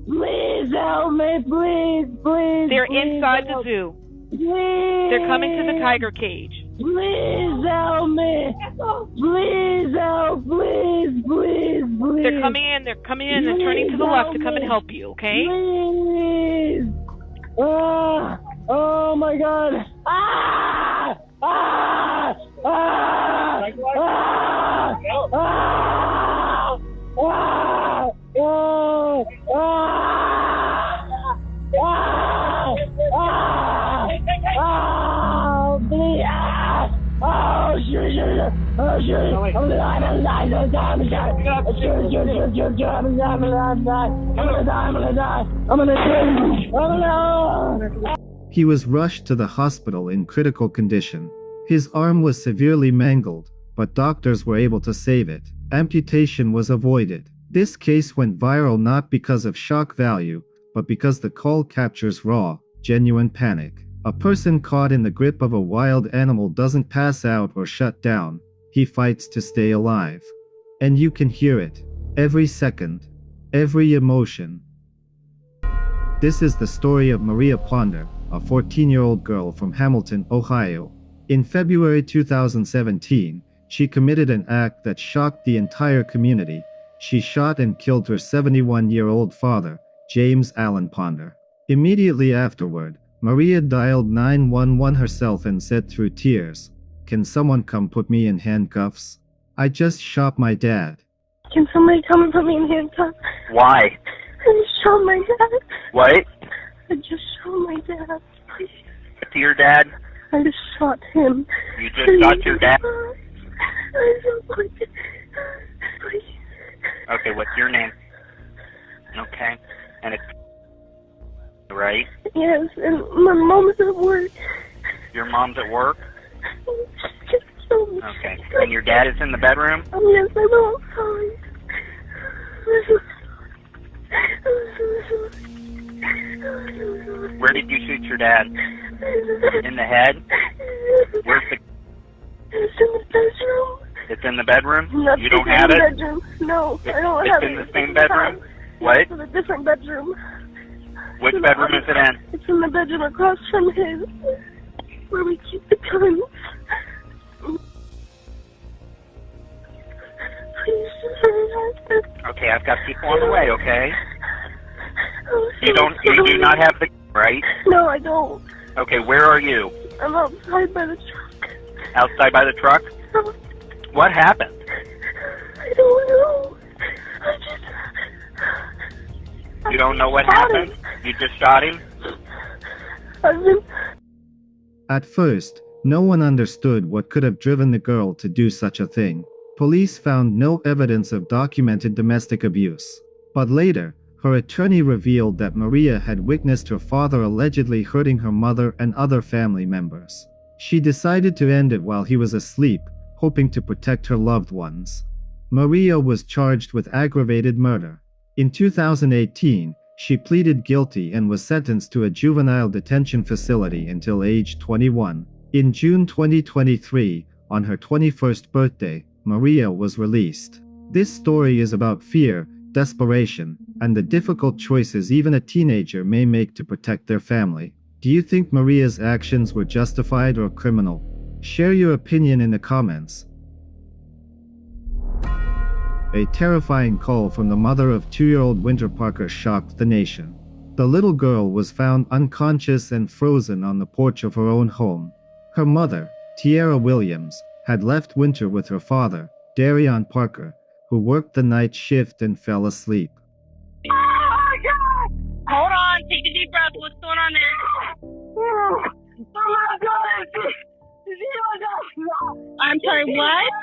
S10: Please help me! Please!
S17: They're inside the zoo.
S10: Please!
S17: They're coming to the tiger cage.
S10: Please help me! Please help! Please!
S3: please.
S17: They're coming in. They're turning to the left to come and help you, okay?
S3: Please. Oh my God. Ah! Ah! Ah! Ah! Ah! Ah! Oh! Ah! Ah! Ah! Ah! Please! Ah! Oh, shoot! Oh, shoot! I'm gonna die!
S1: He was rushed to the hospital in critical condition. His arm was severely mangled, but doctors were able to save it. Amputation was avoided. This case went viral not because of shock value, but because the call captures raw, genuine panic. A person caught in the grip of a wild animal doesn't pass out or shut down. He fights to stay alive. And you can hear it. Every second. Every emotion. This is the story of Maria Ponder, a 14-year-old girl from Hamilton, Ohio. In February 2017, she committed an act that shocked the entire community. She shot and killed her 71-year-old father, James Allen Ponder. Immediately afterward, Maria dialed 911 herself and said through tears, "Can someone come put me in handcuffs? I just shot my dad."
S3: Can somebody come and put me in handcuffs?
S18: Why?
S3: I just shot my dad.
S18: What?
S3: I just shot my dad. Please.
S18: To your dad?
S3: I just shot him.
S18: You just shot your dad?
S3: I don't like it. Please.
S18: Okay, what's your name? Okay. And it's right?
S3: Yes, and my mom's at work.
S18: Your mom's at work?
S3: She just killed me.
S18: Okay. And your dad is in the bedroom?
S3: Yes, I'm outside.
S18: Where did you shoot your dad? In the head? Where's the...
S3: It's in the bedroom.
S18: It's in the bedroom?
S3: Not
S18: You don't
S3: the
S18: have
S3: same
S18: it?
S3: Bedroom. No, I don't have it.
S18: It's in the same bedroom? What?
S3: It's in a different bedroom.
S18: Which bedroom is it in?
S3: It's in the bedroom across from his, where we keep the guns. Please.
S18: Okay, I've got people on the way, okay? You do not have the... right?
S3: No, I don't.
S18: Okay, where are you?
S3: I'm outside by the truck.
S18: Outside by the truck? What happened?
S3: I don't know.
S18: You don't know what happened? You just shot him?
S1: At first, no one understood what could have driven the girl to do such a thing. Police found no evidence of documented domestic abuse. But later, her attorney revealed that Maria had witnessed her father allegedly hurting her mother and other family members. She decided to end it while he was asleep, hoping to protect her loved ones. Maria was charged with aggravated murder. In 2018, she pleaded guilty and was sentenced to a juvenile detention facility until age 21. In June 2023, on her 21st birthday, Maria was released. This story is about fear, desperation, and the difficult choices even a teenager may make to protect their family. Do you think Maria's actions were justified or criminal? Share your opinion in the comments. A terrifying call from the mother of 2-year-old Winter Parker shocked the nation. The little girl was found unconscious and frozen on the porch of her own home. Her mother, Tiara Williams, had left Winter with her father, Darion Parker, who worked the night shift and fell asleep.
S4: Hold on, take a deep breath. What's going on there? I'm sorry, what?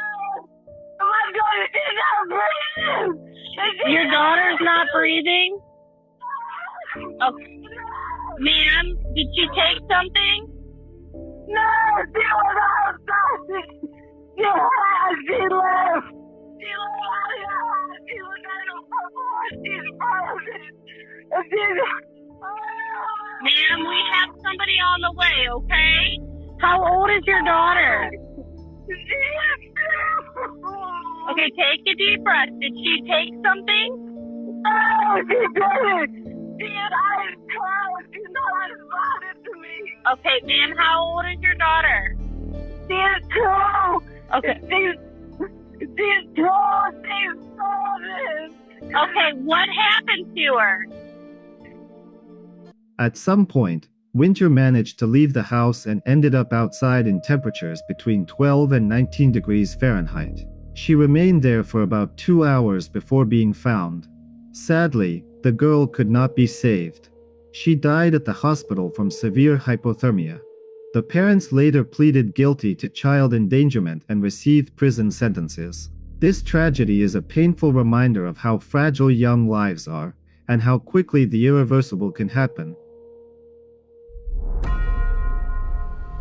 S4: Your daughter's not breathing? Oh. Ma'am, did she take something?
S3: No, she was outside. Yeah, she left. She was at a purple. She's frozen.
S4: Ma'am, we have somebody on the way, okay? How old is your daughter? Okay, take a deep breath. Did she take something?
S3: Oh, she did. She and I close. She's not responding to me.
S4: Okay, ma'am, how old is your daughter?
S3: She is 2.
S4: Okay.
S3: She's 2. She's
S4: Okay, what happened to her?
S1: At some point, Winter managed to leave the house and ended up outside in temperatures between 12 and 19 degrees Fahrenheit. She remained there for about 2 hours before being found. Sadly, the girl could not be saved. She died at the hospital from severe hypothermia. The parents later pleaded guilty to child endangerment and received prison sentences. This tragedy is a painful reminder of how fragile young lives are, and how quickly the irreversible can happen.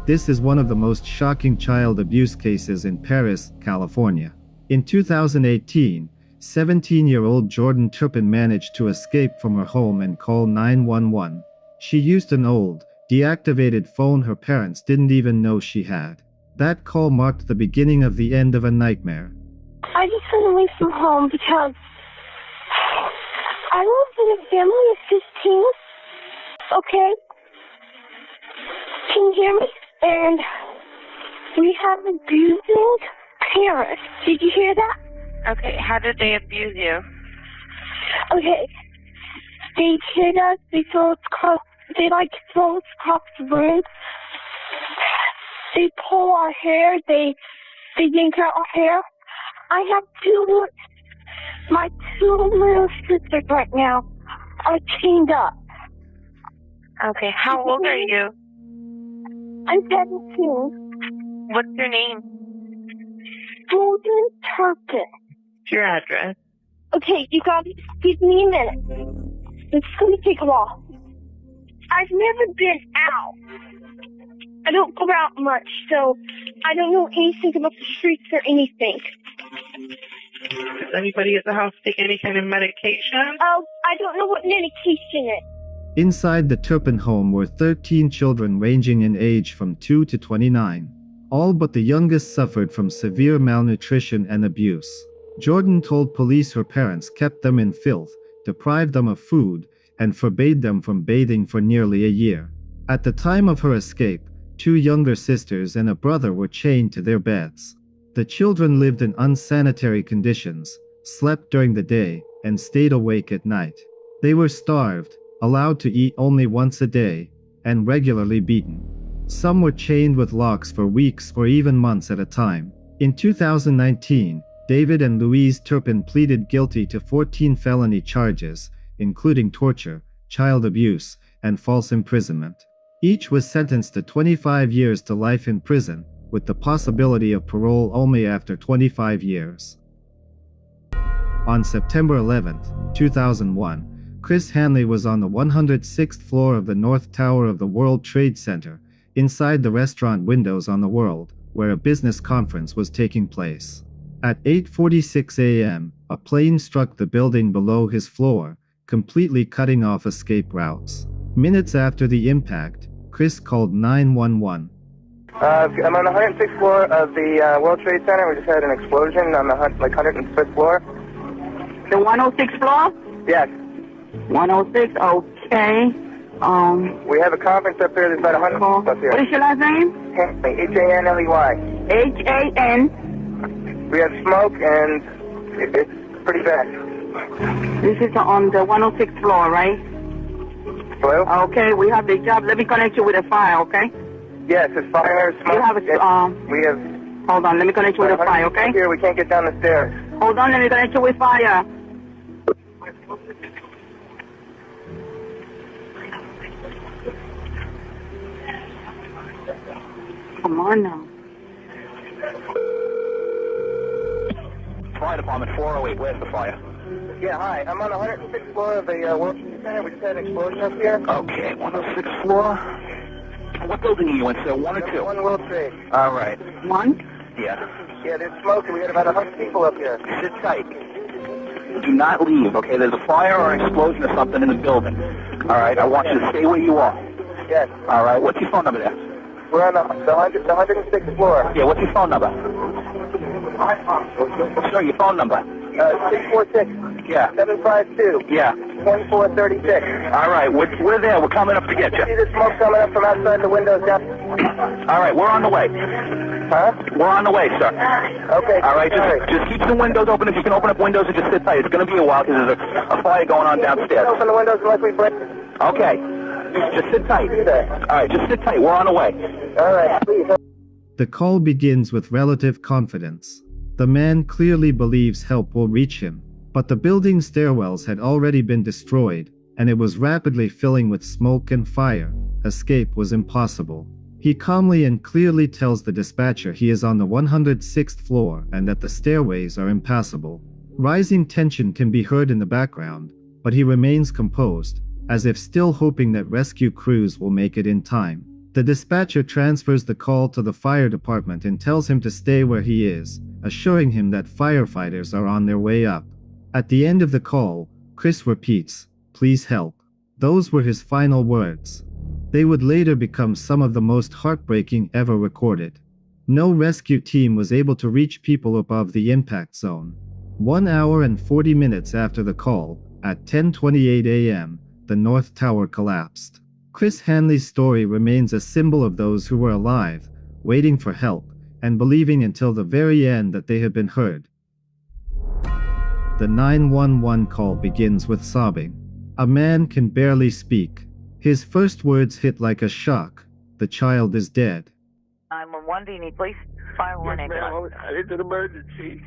S1: This is one of the most shocking child abuse cases in Paris, California. In 2018, 17-year-old Jordan Turpin managed to escape from her home and call 911. She used an old, deactivated phone her parents didn't even know she had. That call marked the beginning of the end of a nightmare.
S3: I just got away from home because I live in a family of 15, okay? Can you hear me? And we have abusing parents. Did you hear that?
S16: Okay, how did they abuse you?
S3: Okay. They hit us, they throw us across, they like to throw us across the room. They pull our hair, they yank out our hair. I have my two little sisters right now are chained up.
S16: Okay, how old are you?
S3: I'm 17.
S16: What's your name?
S3: Jordan Turpin.
S16: Your address?
S3: Okay, you gotta give me a minute. It's gonna take a while. I've never been out. I don't go out much, so I don't know anything about the streets or anything.
S19: Does anybody at the house take any kind of medication?
S3: Oh, I don't know what medication is.
S1: Inside the Turpin home were 13 children ranging in age from 2 to 29. All but the youngest suffered from severe malnutrition and abuse. Jordan told police her parents kept them in filth, deprived them of food, and forbade them from bathing for nearly a year. At the time of her escape, 2 younger sisters and a brother were chained to their beds. The children lived in unsanitary conditions, slept during the day, and stayed awake at night. They were starved, allowed to eat only once a day, and regularly beaten. Some were chained with locks for weeks or even months at a time. In 2019, David and Louise Turpin pleaded guilty to 14 felony charges, including torture, child abuse, and false imprisonment. Each was sentenced to 25 years to life in prison, with the possibility of parole only after 25 years. On September 11, 2001, Chris Hanley was on the 106th floor of the North Tower of the World Trade Center, inside the restaurant Windows on the World, where a business conference was taking place. At 8:46 a.m., a plane struck the building below his floor, completely cutting off escape routes. Minutes after the impact, Chris called 911.
S6: I'm on the 106th floor of the World Trade Center. We just had an explosion on the 105th floor.
S12: The 106th floor?
S6: Yes.
S12: 106, okay.
S6: We have a conference up there. There's about 100 people up here.
S12: What is your last name?
S6: Hanley, H-A-N-L-E-Y.
S12: H-A-N?
S6: We have smoke, and it's pretty bad.
S12: This is on the 106th floor, right?
S6: Hello?
S12: Okay, we have the job. Let me connect you with a file, okay?
S6: Yes, it's fire, smoke.
S12: You have a,
S6: we have...
S12: Hold on, let me connect you with a file, okay?
S6: Here, we can't get down the stairs.
S12: Hold on, let me connect you with fire. Come on now.
S18: Fire Department 408, where's the fire?
S6: Yeah, hi. I'm on the 106th floor of the World Trade Center. We just had an explosion up here.
S18: Okay, 106th floor. What building are you in, sir? 1 or 2?
S6: 1 World Trade.
S18: All right.
S12: 1?
S18: Yeah.
S6: Yeah, there's smoke, and we got about 100 people up here.
S18: Sit tight. Do not leave, okay? There's a fire or an explosion or something in the building. All right, I want you to stay where you are.
S6: Yes.
S18: All right, what's your phone number there?
S6: We're on the 106th floor.
S18: Yeah, what's your phone number? Sir, your phone number.
S6: 646.
S18: Yeah.
S6: 752.
S18: Yeah.
S6: 2436.
S18: All right, we're there. We're coming up to get you.
S6: See the smoke coming up from outside the windows down.
S18: All right, we're on the way. Huh? We're on the way, sir. Okay. All right, just keep the windows open. If you can open up windows and just sit tight. It's going to be a while because there's a fire going on downstairs.
S6: Open the windows unless we break.
S18: Okay. Just sit tight. All right, just sit tight. We're on the way.
S6: All right, please.
S1: The call begins with relative confidence. The man clearly believes help will reach him, but the building's stairwells had already been destroyed, and it was rapidly filling with smoke and fire. Escape was impossible. He calmly and clearly tells the dispatcher he is on the 106th floor and that the stairways are impassable. Rising tension can be heard in the background, but he remains composed, as if still hoping that rescue crews will make it in time. The dispatcher transfers the call to the fire department and tells him to stay where he is, assuring him that firefighters are on their way up. At the end of the call, Chris repeats, "Please help." Those were his final words. They would later become some of the most heartbreaking ever recorded. No rescue team was able to reach people above the impact zone. 1 hour and 40 minutes after the call, at 10:28 a.m., the North Tower collapsed. Chris Hanley's story remains a symbol of those who were alive, waiting for help, and believing until the very end that they had been heard. The 911 call begins with sobbing. A man can barely speak. His first words hit like a shock. The child is dead.
S20: 911, do you need police, fire, or an ambulance?
S11: It's an emergency.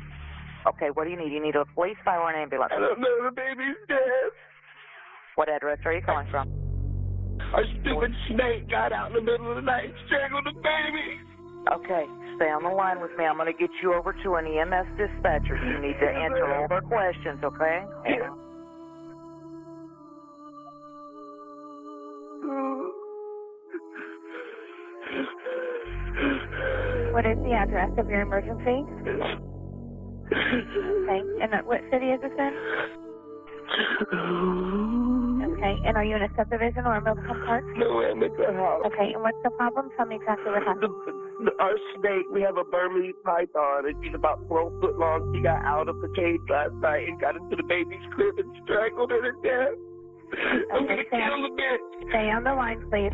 S20: Okay, what do you need? You need a police, fire, or an ambulance?
S11: I don't know, the baby's dead.
S20: What address are you calling from?
S11: A stupid snake got out in the middle of the night and strangled the baby.
S20: Okay, stay on the line with me. I'm going to get you over to an EMS dispatcher. You need to answer all their questions, okay?
S11: Yeah.
S16: What is the address of your emergency? Okay, and what city is this in? Okay, and are you in a subdivision or a milk park?
S11: No, I'm at the house.
S16: Okay, and what's the problem? Tell me exactly what happened.
S11: Our snake, we have a Burmese python, and she's about 12 foot long. She got out of the cage last night and got into the baby's crib and strangled her to death. I'm going to kill the bitch.
S16: Stay on the line, please.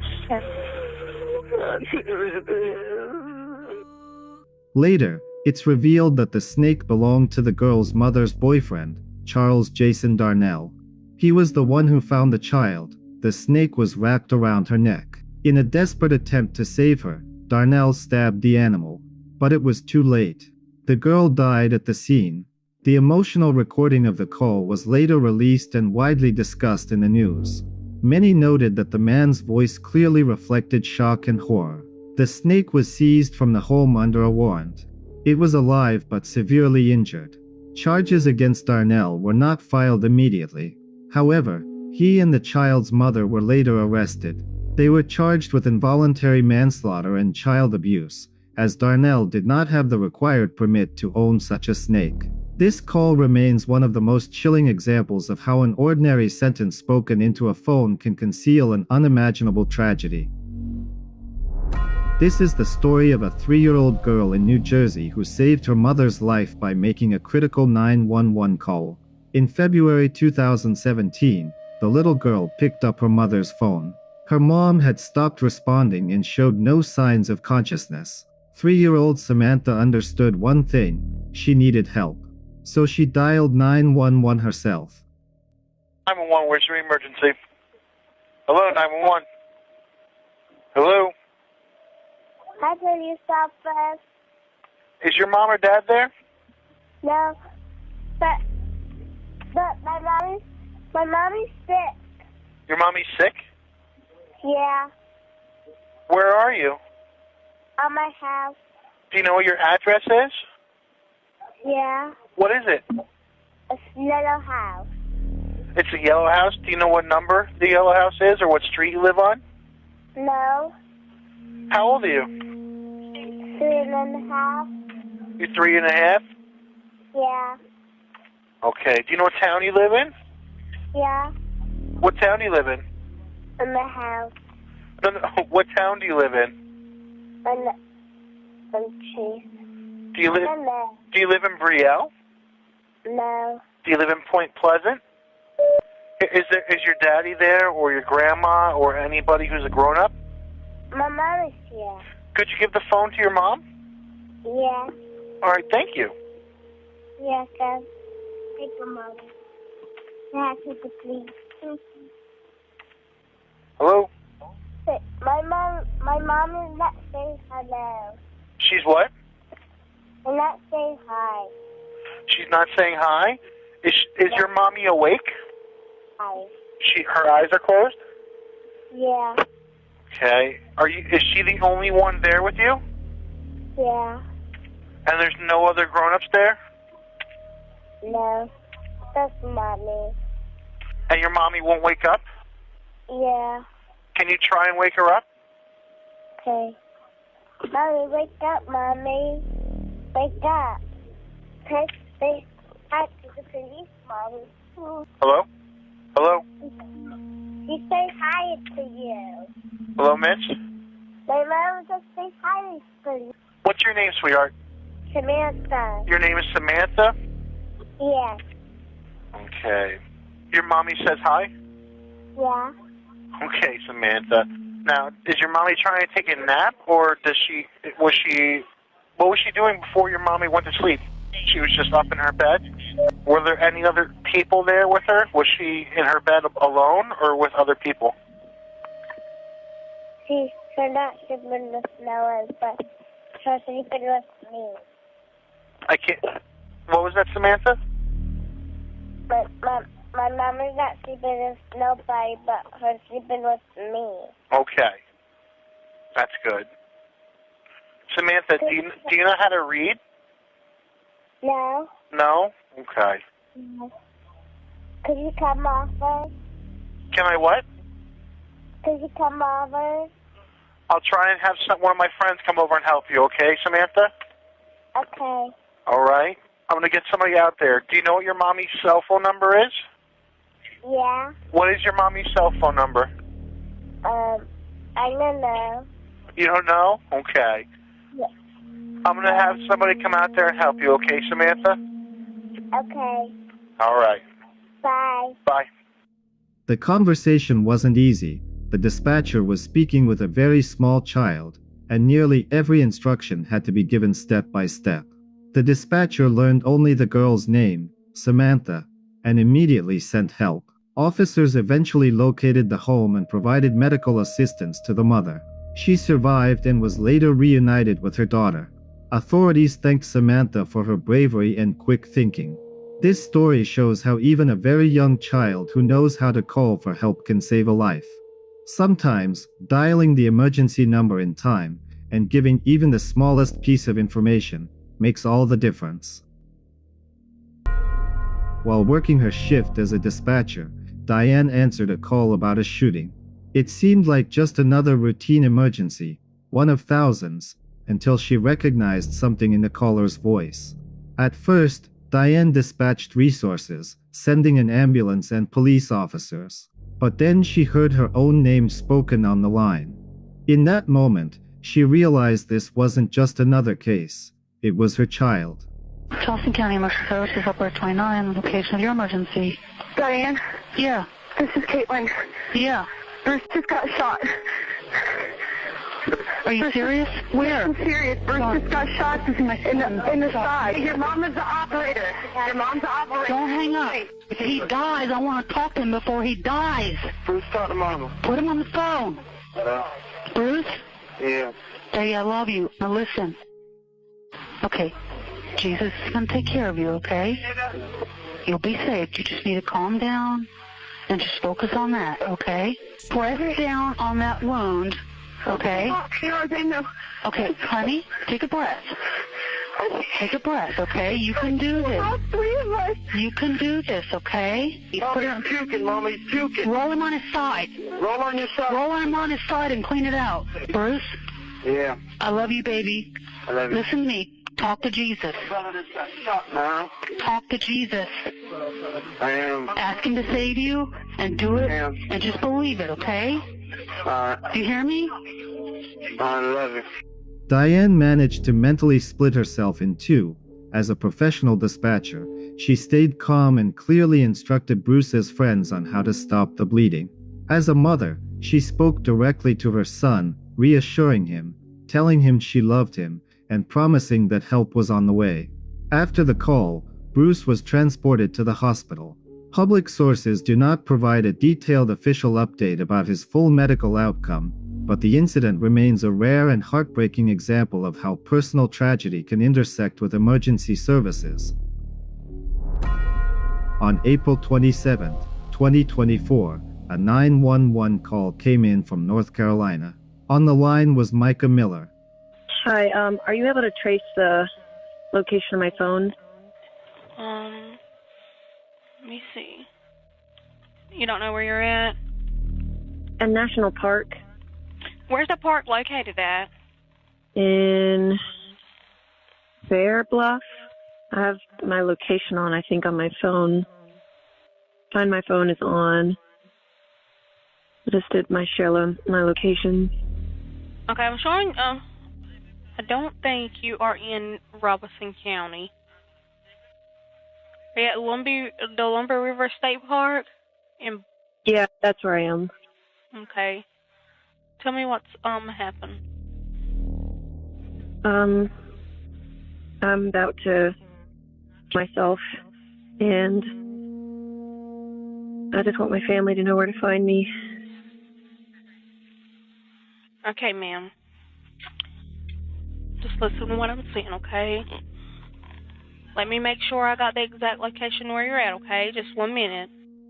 S1: Later, it's revealed that the snake belonged to the girl's mother's boyfriend, Charles Jason Darnell. He was the one who found the child. The snake was wrapped around her neck. In a desperate attempt to save her, Darnell stabbed the animal, but it was too late. The girl died at the scene. The emotional recording of the call was later released and widely discussed in the news. Many noted that the man's voice clearly reflected shock and horror. The snake was seized from the home under a warrant. It was alive but severely injured. Charges against Darnell were not filed immediately. However, he and the child's mother were later arrested. They were charged with involuntary manslaughter and child abuse, as Darnell did not have the required permit to own such a snake. This call remains one of the most chilling examples of how an ordinary sentence spoken into a phone can conceal an unimaginable tragedy. This is the story of a 3-year-old girl in New Jersey who saved her mother's life by making a critical 911 call. In February 2017, the little girl picked up her mother's phone. Her mom had stopped responding and showed no signs of consciousness. 3-year-old Samantha understood one thing: she needed help. So she dialed 911 herself.
S21: 911, where's your emergency? Hello, 911. Hello?
S9: Hi, police officer.
S21: Is your mom or dad there?
S9: No, but my mommy's sick.
S21: Your mommy's sick?
S9: Yeah,
S21: Where are you?
S9: at my house.
S21: Do you know what your address is?
S9: Yeah,
S21: What is it?
S9: a yellow house.
S21: It's a yellow house. Do you know what number the yellow house is or what street you live on?
S9: No,
S21: How old are you?
S9: 3.5.
S21: You're 3.5?
S9: Yeah,
S21: Okay. Do you know what town you live in?
S9: yeah,
S21: What town do you live in?
S9: in the house.
S21: No, no. What town do you live in?
S9: Cheese.
S21: Do you live in Brielle?
S9: No,
S21: Do you live in Point Pleasant? Is your daddy there, or your grandma, or anybody who's a grown-up?
S9: my mom is here.
S21: Could you give the phone to your mom?
S9: Yeah.
S21: All right, thank you.
S9: Yeah, cuz. Take your mother. Yeah, take the police.
S21: Hello?
S9: My mom is not saying hello.
S21: She's what?
S9: And not saying hi.
S21: She's not saying hi? Is your mommy awake?
S9: Hi.
S21: Her eyes are closed?
S9: Yeah.
S21: Okay. Is she the only one there with you?
S9: Yeah.
S21: And there's no other grown-ups there?
S9: No. That's mommy.
S21: And your mommy won't wake up?
S9: Yeah.
S21: Can you try and wake her up?
S9: Okay. Mommy, wake up, Mommy. Wake up. Say hi to the police, Mommy.
S21: Hello? Hello?
S9: She says hi to you.
S21: Hello, Mitch?
S9: My mom just says hi to you.
S21: What's your name, sweetheart?
S9: Samantha.
S21: Your name is Samantha?
S9: Yeah.
S21: Okay. Your mommy says hi?
S9: Yeah.
S21: Okay, Samantha. Now, is your mommy trying to take a nap, or what was she doing before your mommy went to sleep? She was just up in her bed? Were there any other people there with her? Was she in her bed alone, or with other people?
S9: She's not sleeping with no one, but she's sleeping with me.
S21: I can't... What was that, Samantha?
S9: But my mom is not sleeping with nobody, but her sleeping with me.
S21: Okay. That's good. Samantha, do you know how to read?
S9: No.
S21: No? Okay.
S9: No. Could you come over?
S21: Can I what?
S9: Could you come over?
S21: I'll try and have one of my friends come over and help you, okay, Samantha?
S9: Okay.
S21: All right. I'm going to get somebody out there. Do you know what your mommy's cell phone number is?
S9: Yeah.
S21: What is your mommy's cell phone number?
S9: I don't know.
S21: You don't know? Okay.
S9: Yeah.
S21: I'm going to have somebody come out there and help you, okay, Samantha?
S9: Okay.
S21: All right.
S9: Bye.
S21: Bye.
S1: The conversation wasn't easy. The dispatcher was speaking with a very small child, and nearly every instruction had to be given step by step. The dispatcher learned only the girl's name, Samantha, and immediately sent help. Officers eventually located the home and provided medical assistance to the mother. She survived and was later reunited with her daughter. Authorities thanked Samantha for her bravery and quick thinking. This story shows how even a very young child who knows how to call for help can save a life. Sometimes, dialing the emergency number in time and giving even the smallest piece of information makes all the difference. While working her shift as a dispatcher, Diane answered a call about a shooting. It seemed like just another routine emergency, one of thousands, until she recognized something in the caller's voice. At first, Diane dispatched resources, sending an ambulance and police officers. But then she heard her own name spoken on the line. In that moment, she realized this wasn't just another case. It was her child.
S12: Charleston County Emergency Services, Upper 29, location of your emergency.
S10: Diane?
S12: Yeah.
S10: This is Caitlin.
S12: Yeah.
S10: Bruce just got shot.
S12: Are you serious? Where?
S10: I'm serious. Bruce just got shot in the side. Your mom is the operator. Your mom's the operator.
S12: Don't hang up. If he dies, I want to talk to him before he dies.
S11: Bruce, talk to Mama.
S12: Put him on the phone. Bruce?
S11: Yeah.
S12: Daddy, I love you. Now listen. Okay. Jesus is going to take care of you, okay? You'll be saved. You just need to calm down and just focus on that, okay? Press down on that wound, okay? Okay, honey, take a breath. Take a breath, okay? You can do this. You can do this, okay?
S11: Mama, he's puking, Mama, he's puking.
S12: Roll him on his side.
S11: Roll on your side.
S12: Roll him on his side and clean it out. Bruce?
S11: Yeah.
S12: I love you, baby.
S11: I love you.
S12: Listen to me. Talk to Jesus.
S11: Now?
S12: Talk to Jesus.
S11: I am.
S12: Ask him to save you and do it and just believe it, okay? Do you hear me?
S11: I love you.
S1: Diane managed to mentally split herself in two. As a professional dispatcher, she stayed calm and clearly instructed Bruce's friends on how to stop the bleeding. As a mother, she spoke directly to her son, reassuring him, telling him she loved him, and promising that help was on the way. After the call, Bruce was transported to the hospital. Public sources do not provide a detailed official update about his full medical outcome, but the incident remains a rare and heartbreaking example of how personal tragedy can intersect with emergency services. On April 27, 2024, a 911 call came in from North Carolina. On the line was Micah Miller.
S7: Hi, are you able to trace the location of my phone?
S17: Let me see. You don't know where you're at?
S7: A national park.
S17: Where's the park located at?
S7: In Bear Bluff. I have my location on, I think, on my phone. Find My Phone is on. I just did my location.
S17: Okay, I'm showing, I don't think you are in Robeson County. Are you at the Lumber River State Park?
S7: Yeah, that's where I am.
S17: Okay. Tell me what's happened.
S7: I'm about to myself, and I just want my family to know where to find me.
S17: Okay, ma'am. Just listen to what I'm saying, okay? Let me make sure I got the exact location where you're at, okay? Just 1 minute.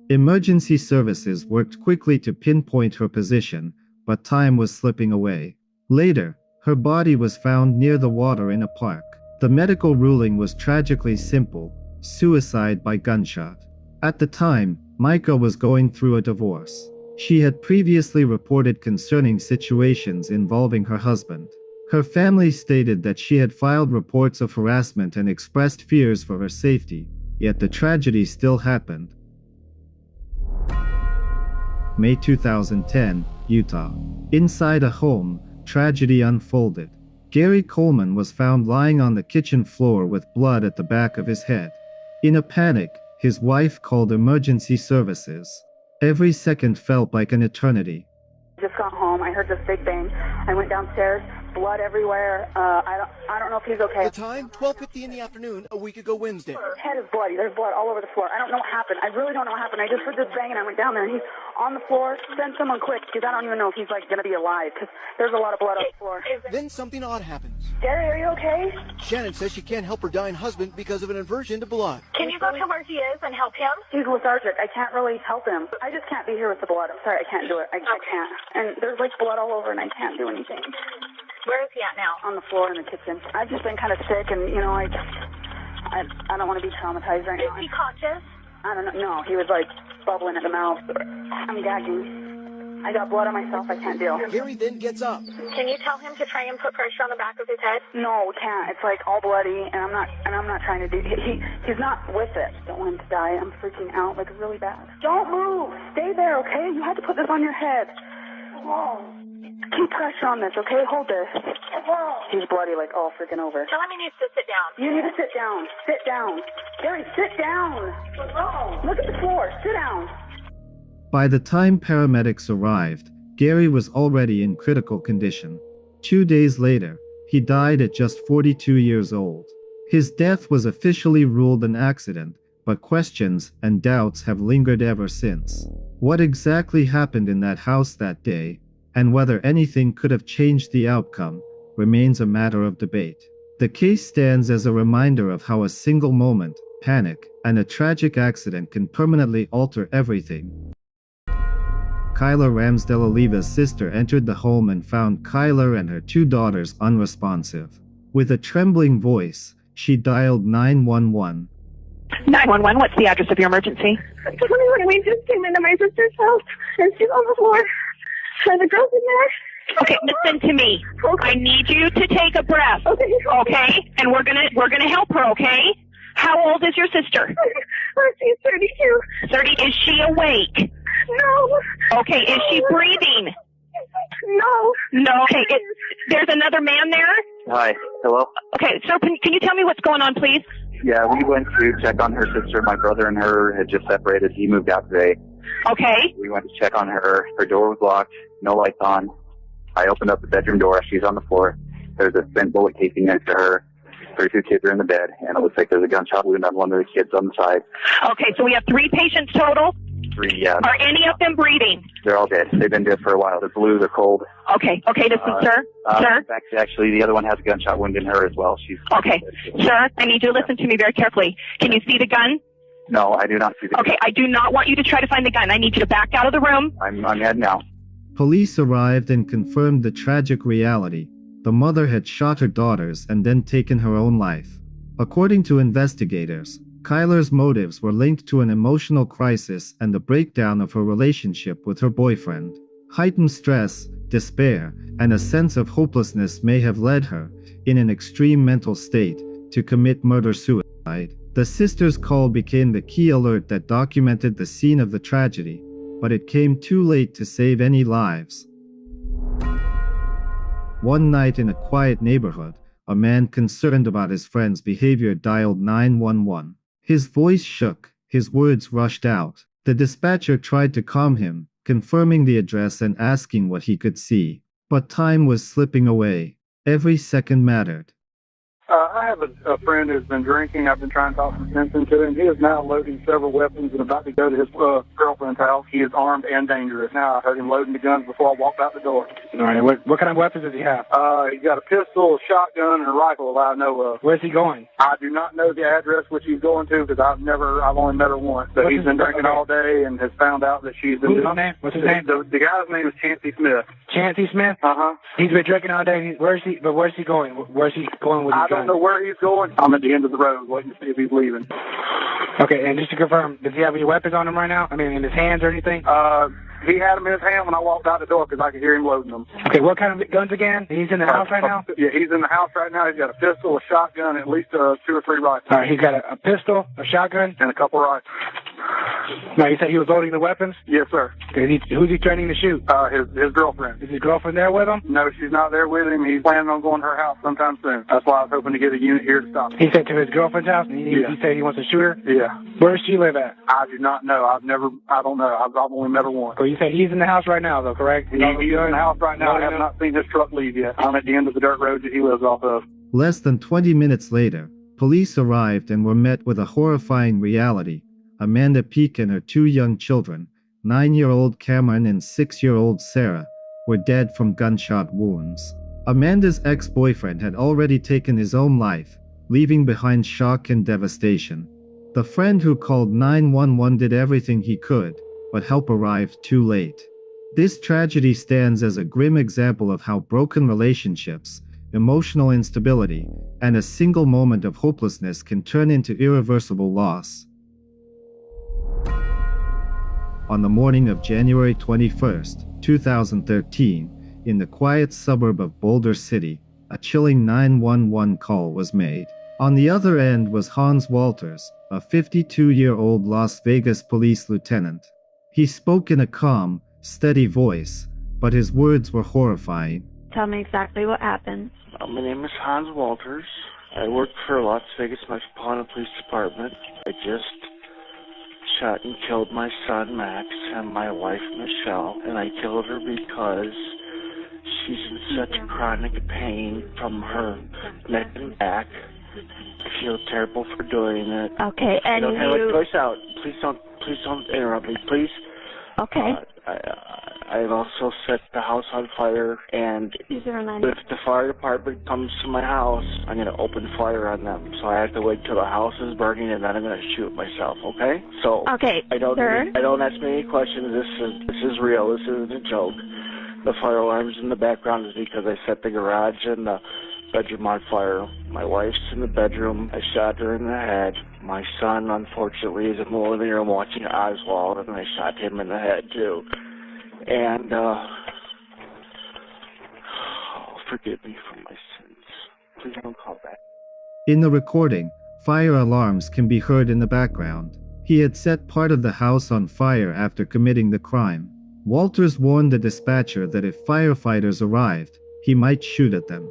S1: Emergency services worked quickly to pinpoint her position, but time was slipping away. Later, her body was found near the water in a park. The medical ruling was tragically simple: suicide by gunshot. At the time, Micah was going through a divorce. She had previously reported concerning situations involving her husband. Her family stated that she had filed reports of harassment and expressed fears for her safety, yet the tragedy still happened. May 2010, Utah. Inside a home, tragedy unfolded. Gary Coleman was found lying on the kitchen floor with blood at the back of his head. In a panic, his wife called emergency services. Every second felt like an eternity.
S2: Just got home. I heard this big bang. I went downstairs. Blood everywhere. I don't know if he's okay.
S22: The time? 12:50 in the afternoon, a week ago Wednesday.
S2: His head is bloody. There's blood all over the floor. I don't know what happened. I really don't know what happened. I just heard this bang and I went down there and he's on the floor. Send someone quick because I don't even know if he's going to be alive because there's a lot of blood on the floor.
S22: Then something odd happens.
S2: Gary, are you okay?
S22: Shannon says she can't help her dying husband because of an aversion to blood.
S2: Can you go to where he is and help him? He's lethargic. I can't really help him. I just can't be here with the blood. I'm sorry, I can't do it. I can't. And there's blood all over and I can't do anything. Where is he at now? On the floor in the kitchen. I've just been kind of sick and, I don't want to be traumatized right now. Is he conscious? I don't know. No, he was bubbling at the mouth. I'm gagging. I got blood on myself. I can't deal.
S22: Gary then gets up.
S2: Can you tell him to try and put pressure on the back of his head? No, we can't. It's all bloody and I'm not trying to do he's not with it. I don't want him to die. I'm freaking out really bad. Don't move. Stay there, okay? You have to put this on your head. Whoa. Keep pressure on this, okay? Hold this. He's bloody all freaking over. Tell him he needs to sit down. You need to sit down. Sit down. Gary, sit down. What's wrong? Look at the floor. Sit down.
S1: By the time paramedics arrived, Gary was already in critical condition. 2 days later, he died at just 42 years old. His death was officially ruled an accident, but questions and doubts have lingered ever since. What exactly happened in that house that day, and whether anything could have changed the outcome, remains a matter of debate. The case stands as a reminder of how a single moment, panic, and a tragic accident can permanently alter everything. Kyla Ramsdell Oliva's sister entered the home and found Kyla and her 2 daughters unresponsive. With a trembling voice, she dialed 911.
S23: 911, what's the address of your emergency?
S3: We just came into my sister's house and she's on the floor. Are the girls in there?
S23: Okay, listen to me. Okay. I need you to take a breath. Okay? And we're gonna help her, okay? How old is your sister?
S3: She's 32.
S23: 30. Is she awake?
S3: No.
S23: Okay, is she breathing?
S3: No.
S23: No. Okay, there's another man there?
S18: Hi. Hello?
S23: Okay, sir, can you tell me what's going on, please?
S18: Yeah, we went to check on her sister. My brother and her had just separated. He moved out today.
S23: Okay.
S18: We went to check on her. Her door was locked, no lights on. I opened up the bedroom door. She's on the floor. There's a spent bullet casing next to her. Her two kids are in the bed, and it looks like there's a gunshot wound on one of the kids on the side.
S23: Okay, so we have 3 patients total?
S18: 3, yeah.
S23: Are any of them breathing?
S18: They're all dead. They've been dead for a while. They're blue, they're cold.
S23: Okay, listen, sir. Sir?
S18: In fact, actually, the other one has a gunshot wound in her as well. She's
S23: Okay, sir, I need you to listen to me very carefully. Can you see the gun?
S18: No, I do not see the gun.
S23: Okay, I do not want you to try to find the gun. I need you to back out of the room.
S18: I'm heading out.
S1: Police arrived and confirmed the tragic reality. The mother had shot her daughters and then taken her own life. According to investigators, Kyler's motives were linked to an emotional crisis and the breakdown of her relationship with her boyfriend. Heightened stress, despair, and a sense of hopelessness may have led her, in an extreme mental state, to commit murder-suicide. The sisters' call became the key alert that documented the scene of the tragedy, but it came too late to save any lives. One night in a quiet neighborhood, a man concerned about his friend's behavior dialed 911. His voice shook, his words rushed out. The dispatcher tried to calm him, confirming the address and asking what he could see. But time was slipping away. Every second mattered.
S5: I have a friend who's been drinking. I've been trying to talk some sense into him. He is now loading several weapons and about to go to his girlfriend's house. He is armed and dangerous. Now I heard him loading the guns before I walked out the door.
S13: All right. What kind of weapons does he have?
S5: He's got a pistol, a shotgun, and a rifle that I know of.
S13: Where's he going?
S5: I do not know the address which he's going to because I've only met her once. But he's been drinking all day and has found out that she's been...
S13: Who's his name? What's his name?
S5: The guy's name is Chancey Smith.
S13: Chancey Smith?
S5: Uh-huh.
S13: He's been drinking all day. Where's he going? Where's he going with his
S5: I don't know where he's going. I'm at the end of the road waiting to see if he's leaving.
S13: Okay, and just to confirm, does he have any weapons on him right now? I mean, in his hands or anything?
S5: He had them in his hand when I walked out the door because I could hear him loading them.
S13: Okay, what kind of guns again? He's in the house right now?
S5: Yeah, he's in the house right now. He's got a pistol, a shotgun, at least 2 or 3 rifles.
S13: All right, he's got a pistol, a shotgun?
S5: And a couple rifles.
S13: No, you said he was loading the weapons?
S5: Yes, sir.
S13: Okay, who's he training to shoot?
S5: His girlfriend.
S13: Is his girlfriend there with him?
S5: No, she's not there with him. He's planning on going to her house sometime soon. That's why I was hoping to get a unit here to stop him.
S13: He said to his girlfriend's house? And he said he wants to shoot her?
S5: Yeah.
S13: Where does she live at?
S5: I do not know. I don't know. I've only met her once.
S13: So you said he's in the house right now, though, correct?
S5: He's in the house right now. I have not seen his truck leave yet. I'm at the end of the dirt road that he lives off of.
S1: Less than 20 minutes later, police arrived and were met with a horrifying reality. Amanda Peake and her 2 young children, 9-year-old Cameron and 6-year-old Sarah, were dead from gunshot wounds. Amanda's ex-boyfriend had already taken his own life, leaving behind shock and devastation. The friend who called 911 did everything he could, but help arrived too late. This tragedy stands as a grim example of how broken relationships, emotional instability, and a single moment of hopelessness can turn into irreversible loss. On the morning of January 21st, 2013, in the quiet suburb of Boulder City, a chilling 911 call was made. On the other end was Hans Walters, a 52-year-old Las Vegas police lieutenant. He spoke in a calm, steady voice, but his words were horrifying.
S16: Tell me exactly what happened.
S14: My name is Hans Walters. I work for Las Vegas Metropolitan Police Department. I just shot and killed my son Max and my wife Michelle, and I killed her because she's in such chronic pain from her neck and back. I feel terrible for doing it.
S16: Okay, and
S14: okay, let's voice out. Please don't interrupt me, please.
S16: Okay.
S14: I've also set the house on fire, and if the fire department comes to my house, I'm going to open fire on them. So I have to wait till the house is burning, and then I'm going to shoot myself, okay? So
S16: okay,
S14: I don't ask me any questions. This is real. This isn't a joke. The fire alarms in the background is because I set the garage and the bedroom on fire. My wife's in the bedroom. I shot her in the head. My son, unfortunately, is in the living room watching Oswald, and I shot him in the head, too. And, forgive me for my sins. Please don't call back.
S1: In the recording, fire alarms can be heard in the background. He had set part of the house on fire after committing the crime. Walters warned the dispatcher that if firefighters arrived, he might shoot at them.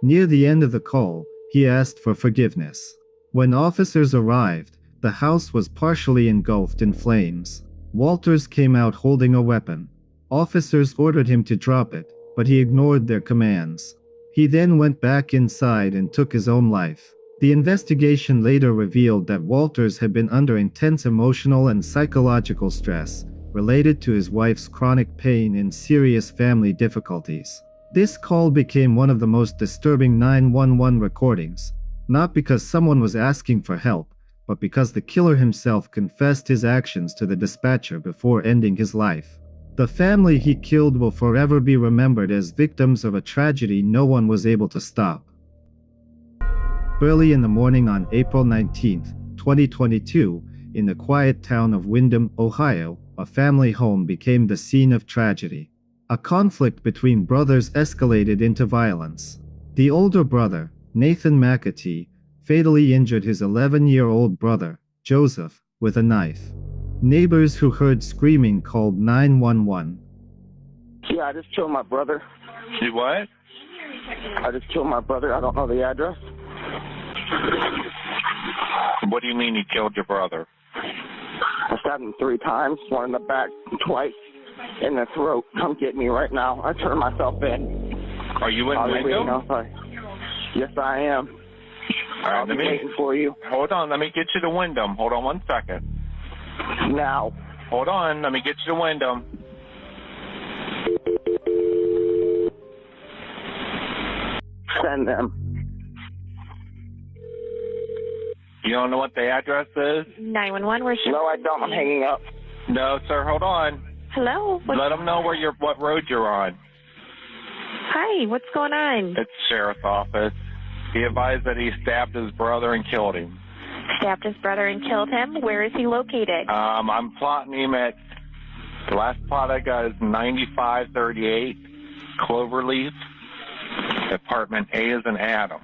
S1: Near the end of the call, he asked for forgiveness. When officers arrived, the house was partially engulfed in flames. Walters came out holding a weapon. Officers ordered him to drop it, but he ignored their commands. He then went back inside and took his own life. The investigation later revealed that Walters had been under intense emotional and psychological stress related to his wife's chronic pain and serious family difficulties. This call became one of the most disturbing 911 recordings, not because someone was asking for help, but because the killer himself confessed his actions to the dispatcher before ending his life. The family he killed will forever be remembered as victims of a tragedy no one was able to stop. Early in the morning on April 19, 2022, in the quiet town of Windham, Ohio, a family home became the scene of tragedy. A conflict between brothers escalated into violence. The older brother, Nathan McAtee, fatally injured his 11-year-old brother, Joseph, with a knife. Neighbors who heard screaming called 911.
S11: Yeah, I just killed my brother.
S4: You what?
S11: I just killed my brother. I don't know the address.
S4: What do you mean you killed your brother?
S11: I stabbed him 3 times, one in the back, twice in the throat. Come get me right now. I turned myself in.
S4: Are you in Windham?
S11: Yes, I am.
S4: All right,
S11: I'll be waiting for you.
S4: Hold on, let me get you to Windham. Hold on 1 second.
S11: Now.
S4: Hold on, let me get you to Windham.
S11: Send them.
S4: You don't know what the address is?
S23: 911, where's your...
S11: No, I don't. I'm hanging up.
S4: No, sir, hold on.
S23: Hello?
S4: Let them know what road you're on.
S23: Hi, what's going on?
S4: It's the sheriff's office. He advised that he stabbed his brother and killed him.
S23: Stabbed his brother and killed him? Where is he located?
S4: I'm plotting him at, the last plot I got is 9538 Cloverleaf, apartment A as in Adam.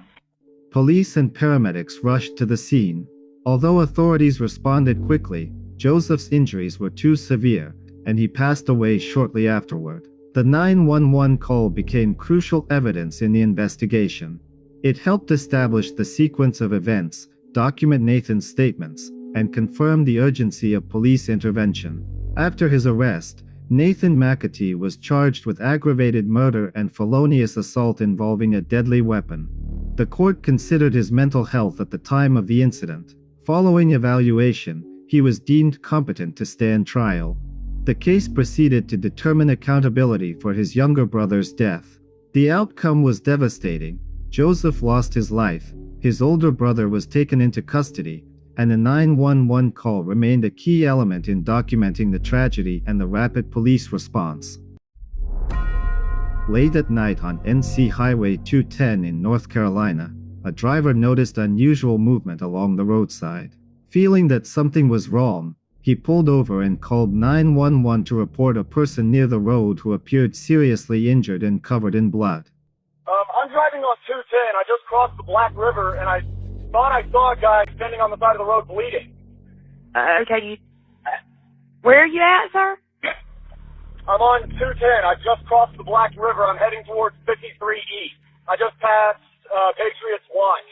S1: Police and paramedics rushed to the scene. Although authorities responded quickly, Joseph's injuries were too severe, and he passed away shortly afterward. The 911 call became crucial evidence in the investigation. It helped establish the sequence of events, document Nathan's statements, and confirm the urgency of police intervention. After his arrest, Nathan McAtee was charged with aggravated murder and felonious assault involving a deadly weapon. The court considered his mental health at the time of the incident. Following evaluation, he was deemed competent to stand trial. The case proceeded to determine accountability for his younger brother's death. The outcome was devastating. Joseph lost his life, his older brother was taken into custody, and the 911 call remained a key element in documenting the tragedy and the rapid police response. Late at night on NC Highway 210 in North Carolina, a driver noticed unusual movement along the roadside. Feeling that something was wrong, he pulled over and called 911 to report a person near the road who appeared seriously injured and covered in blood.
S5: I'm driving on 210. I just crossed the Black River, and I thought I saw a guy standing on the side of the road bleeding.
S23: Okay, where are you at, sir?
S5: I'm on 210. I just crossed the Black River. I'm heading towards 53 East. I just passed Patriots Watch.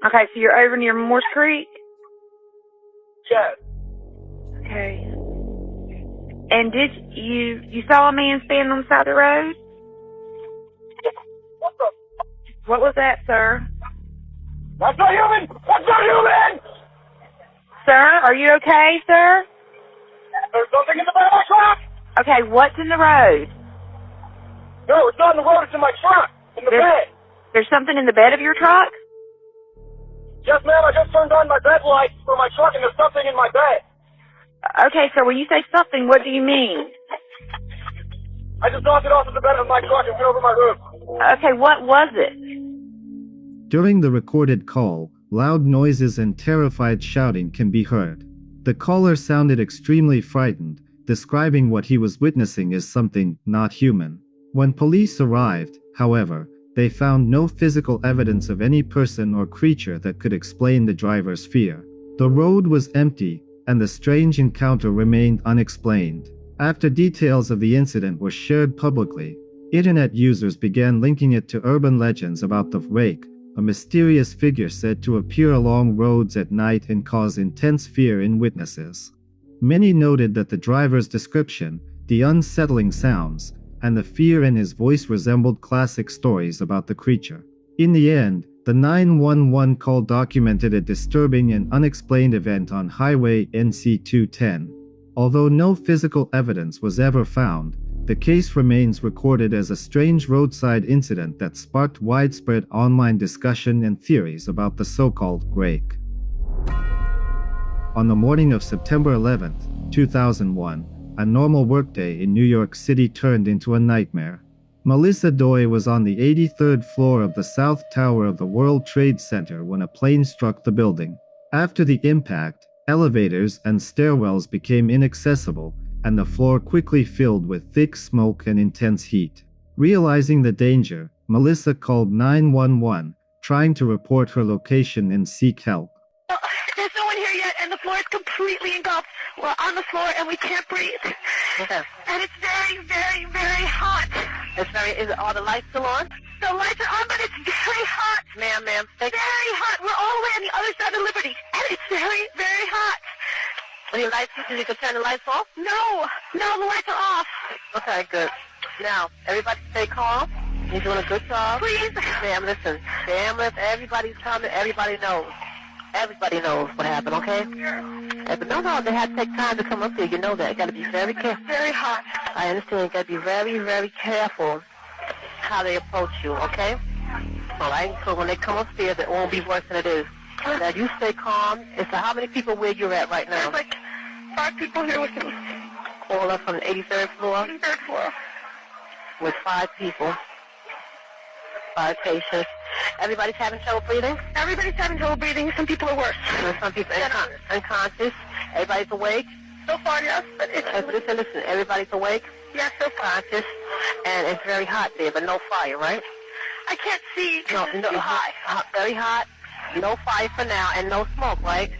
S23: Okay, so you're over near Morse Creek?
S5: Yes.
S23: Okay. And did you saw a man standing on the side of the road?
S5: What the?
S23: What was that, sir?
S5: That's not human! That's not human!
S23: Sir, are you okay, sir?
S5: There's something in the bed of my truck!
S23: Okay, what's in the road?
S5: No, it's not in the road, it's in my truck! In the bed!
S23: There's something in the bed of your truck?
S5: Yes, ma'am, I just turned on my bed lights for my truck and there's something in my bed.
S23: Okay, so when you say something, what do you mean?
S5: I just knocked it off of the bed of my truck and went over my roof.
S23: Okay, what was it?
S1: During the recorded call, loud noises and terrified shouting can be heard. The caller sounded extremely frightened, describing what he was witnessing as something not human. When police arrived, however, they found no physical evidence of any person or creature that could explain the driver's fear. The road was empty, and the strange encounter remained unexplained. After details of the incident were shared publicly, internet users began linking it to urban legends about the Rake, a mysterious figure said to appear along roads at night and cause intense fear in witnesses. Many noted that the driver's description, the unsettling sounds, and the fear in his voice resembled classic stories about the creature. In the end, the 911 call documented a disturbing and unexplained event on Highway NC 210. Although no physical evidence was ever found, the case remains recorded as a strange roadside incident that sparked widespread online discussion and theories about the so-called Rake. On the morning of September 11, 2001, a normal workday in New York City turned into a nightmare. Melissa Doi was on the 83rd floor of the South Tower of the World Trade Center when a plane struck the building. After the impact, elevators and stairwells became inaccessible, and the floor quickly filled with thick smoke and intense heat. Realizing the danger, Melissa called 911, trying to report her location and seek help.
S2: There's no one here yet, and the floor is completely engulfed. We're on the floor, and we can't breathe.
S8: Okay.
S2: And it's very, very, very hot.
S8: Is all the lights still on?
S2: The lights are on, but it's very hot.
S8: Ma'am.
S2: Very hot. We're all the way on the other side of Liberty, and it's very, very hot.
S8: Any lights? You can turn the lights off?
S2: No, the lights are off.
S8: Okay, good. Now, everybody stay calm. You're doing a good job.
S2: Please.
S8: Ma'am, listen. Damn, everybody's coming. Everybody knows. Everybody knows what happened, okay? But no, they had to take time to come up here. You know that. You got to be very careful.
S2: Very hot.
S8: I understand. You got to be very, very careful how they approach you, okay? All right? So when they come upstairs, it won't be worse than it is. Now, you stay calm. So how many people where you're at right now?
S2: There's like 5 people here with me.
S8: All up from the 83rd floor?
S2: 83rd floor.
S8: With 5 people. 5 patients. Everybody's having trouble breathing?
S2: Everybody's having trouble breathing. Some people are worse.
S8: And some people unconscious. Everybody's awake?
S2: So far, yes. But it's...
S8: Listen. Everybody's awake?
S2: Yes, so far.
S8: Conscious. And it's very hot there, but no fire, right?
S2: I can't see. It's too high.
S8: Very hot. No fire for now, and no smoke, right?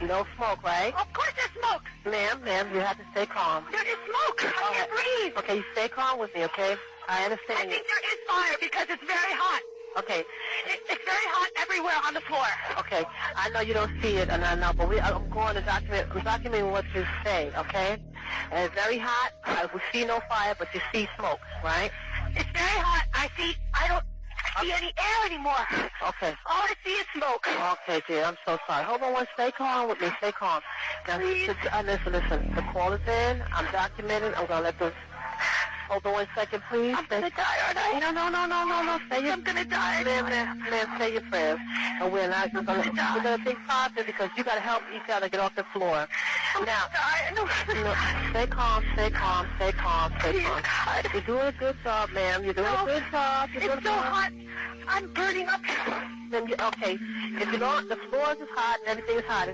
S8: No smoke, right?
S2: Of course there's smoke.
S8: Ma'am, you have to stay calm.
S2: There is smoke. I can't breathe.
S8: Okay, you stay calm with me, okay? I understand.
S2: I think there is fire because it's very hot.
S8: Okay.
S2: It's very hot everywhere on the floor.
S8: Okay. I know you don't see it, and I know, but I'm going to document what you say, okay? And it's very hot. We see no fire, but you see smoke, right?
S2: It's very hot. I don't see any air anymore.
S8: Okay.
S2: All I see is smoke.
S8: Okay, dear. I'm so sorry. Hold on stay calm with me. Stay calm. Now, listen. The call is in. I'm documenting. I'm going to let this... Hold on 1 second, please.
S2: I'm going to die, aren't I?
S8: No.
S2: I'm going to die.
S8: Ma'am, say your prayers. And we're going to think positive because you got to help each other get off the floor. Now, stay calm. You're doing a good job, ma'am. You're doing a good job.
S2: It's so hot. I'm burning up.
S8: Okay. If you don't, the floors is hot and everything is hot.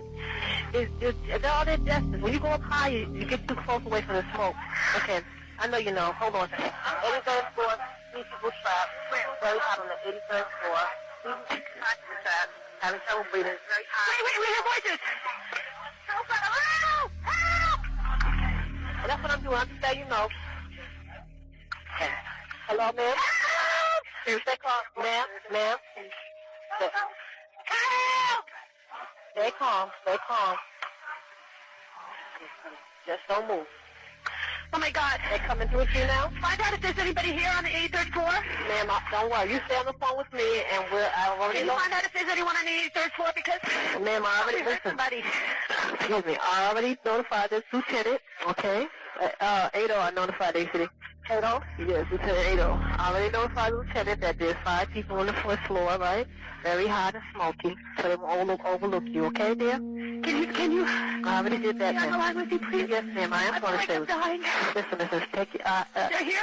S8: It's all their distance. When you go up high, you get too close away from the smoke. Okay. I know you know. Hold on a second. 83rd floor, 3 people trapped. Very hot on the 83rd floor. 3 people trapped. Having trouble breathing. Very hot.
S2: Wait, we hear voices. Help!
S8: Well, that's what I'm doing. I'm just letting you know. Okay. Hello, ma'am?
S2: Help!
S8: Stay calm. Ma'am?
S2: Help!
S8: Stay calm. Just don't move.
S2: Oh my God.
S8: They're coming through with you now?
S2: Find out if there's anybody here on the 83rd floor.
S8: Ma'am, don't worry. You stay on the phone with me and I already know.
S2: Can you find out if there's anyone on the 83rd floor because...
S8: Ma'am, I already
S2: somebody.
S8: Excuse me. I already notified this lieutenant, okay? 80, I notified the city. 80? Yes, Lieutenant 80. I already notified the lieutenant that there's 5 people on the first floor, right? Very hot and smoky, so they won't overlook you, okay, dear?
S2: Can you...
S8: I already did that, ma'am.
S2: Can you line with you, please?
S8: Yes, ma'am, I am going to stay with you.
S2: I'm dying.
S8: Listen, take you,
S2: They're here?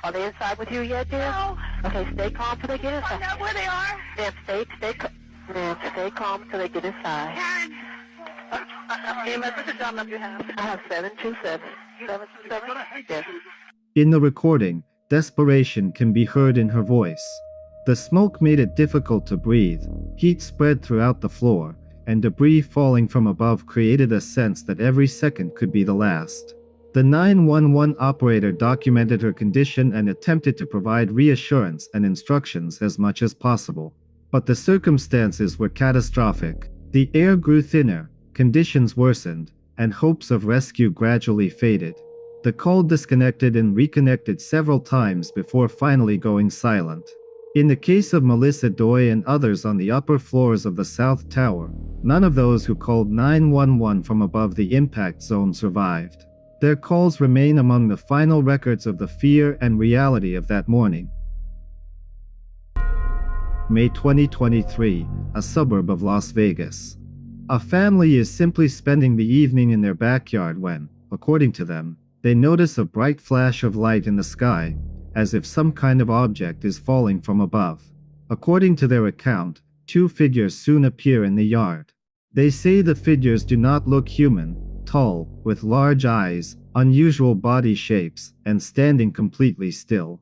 S8: Are they inside with you yet, dear?
S2: No.
S8: Okay, stay calm till they get inside.
S2: Find out where they are.
S8: Ma'am, stay calm till they get inside.
S2: Karen.
S8: What's the job number you have? I have 727. 727? Yes.
S1: In the recording, desperation can be heard in her voice. The smoke made it difficult to breathe, heat spread throughout the floor, and debris falling from above created a sense that every second could be the last. The 911 operator documented her condition and attempted to provide reassurance and instructions as much as possible. But the circumstances were catastrophic. The air grew thinner, conditions worsened, and hopes of rescue gradually faded. The call disconnected and reconnected several times before finally going silent. In the case of Melissa Doy and others on the upper floors of the South Tower, none of those who called 911 from above the impact zone survived. Their calls remain among the final records of the fear and reality of that morning. May 2023, a suburb of Las Vegas. A family is simply spending the evening in their backyard when, according to them, they notice a bright flash of light in the sky, as if some kind of object is falling from above. According to their account, two figures soon appear in the yard. They say the figures do not look human, tall, with large eyes, unusual body shapes, and standing completely still.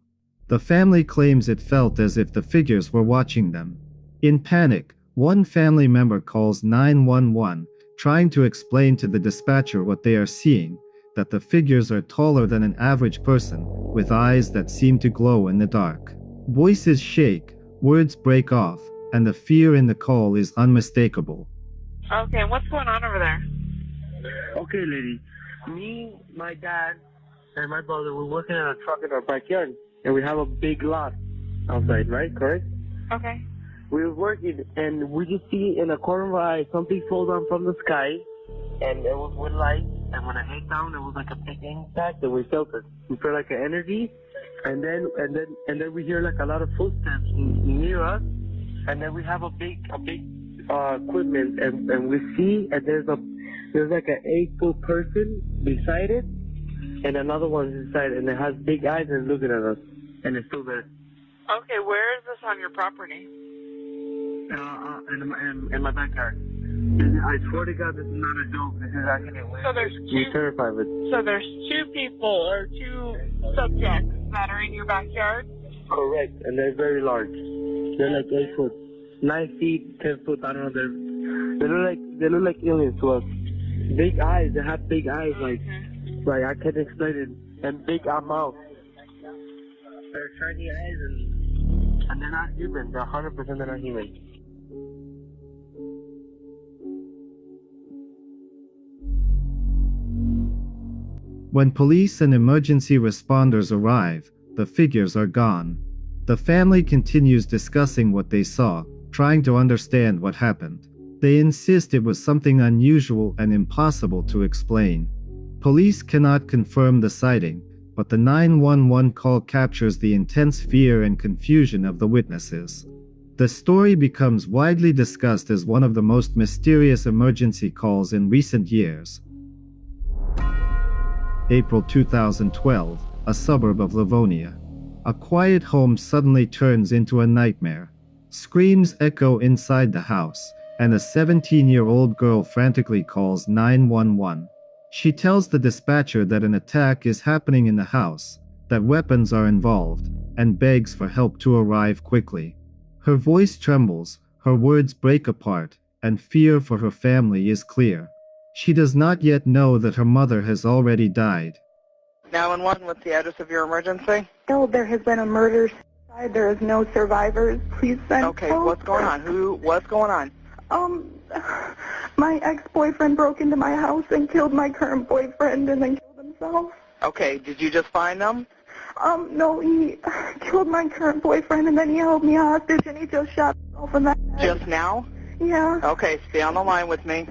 S1: The family claims it felt as if the figures were watching them. In panic, one family member calls 911, trying to explain to the dispatcher what they are seeing, that the figures are taller than an average person, with eyes that seem to glow in the dark. Voices shake, words break off, and the fear in the call is unmistakable.
S8: Okay, what's going on over there?
S11: Okay, lady. Me, my dad, and my brother were working on a truck in our backyard, and we have a big lot outside, right? Correct?
S8: Okay.
S11: We were working, and we just see in a corner of our eye something fall down from the sky, and it was with light. And when I hit down, it was like a big impact, and we felt it. We felt like an energy, and then we hear like a lot of footsteps near us, and then we have a big equipment, and we see, and there's like an 8-foot person beside it, and another one inside, and it has big eyes and looking at us, and it's still there.
S8: Okay, where is this on your property?
S11: In my backyard. And I swear to God, this is not a joke. This is actually we're terrified of it.
S8: So there's two people or two subjects that are in your backyard?
S11: Correct, and they're very large. They're like 8 foot, 9 feet, 10 foot. I don't know. They look like aliens to us. Big eyes. They have big eyes, like I can't explain it. And big mouth. They're shiny eyes, and they're not human. They're 100% they're not human.
S1: When police and emergency responders arrive, the figures are gone. The family continues discussing what they saw, trying to understand what happened. They insist it was something unusual and impossible to explain. Police cannot confirm the sighting, but the 911 call captures the intense fear and confusion of the witnesses. The story becomes widely discussed as one of the most mysterious emergency calls in recent years. April 2012, a suburb of Livonia. A quiet home suddenly turns into a nightmare. Screams echo inside the house, and a 17-year-old girl frantically calls 911. She tells the dispatcher that an attack is happening in the house, that weapons are involved, and begs for help to arrive quickly. Her voice trembles, her words break apart, and fear for her family is clear. She does not yet know that her mother has already died.
S8: 911, what's the address of your emergency?
S2: No, there has been a murder. There is no survivors. Please send
S8: Okay,
S2: help.
S8: what's going on? What's going on?
S2: My ex-boyfriend broke into my house and killed my current boyfriend and then killed himself.
S8: Okay, did you just find them?
S2: No, he killed my current boyfriend and then he held me hostage and he just shot himself in the head.
S8: Just now?
S2: Yeah.
S8: Okay, stay on the line with me.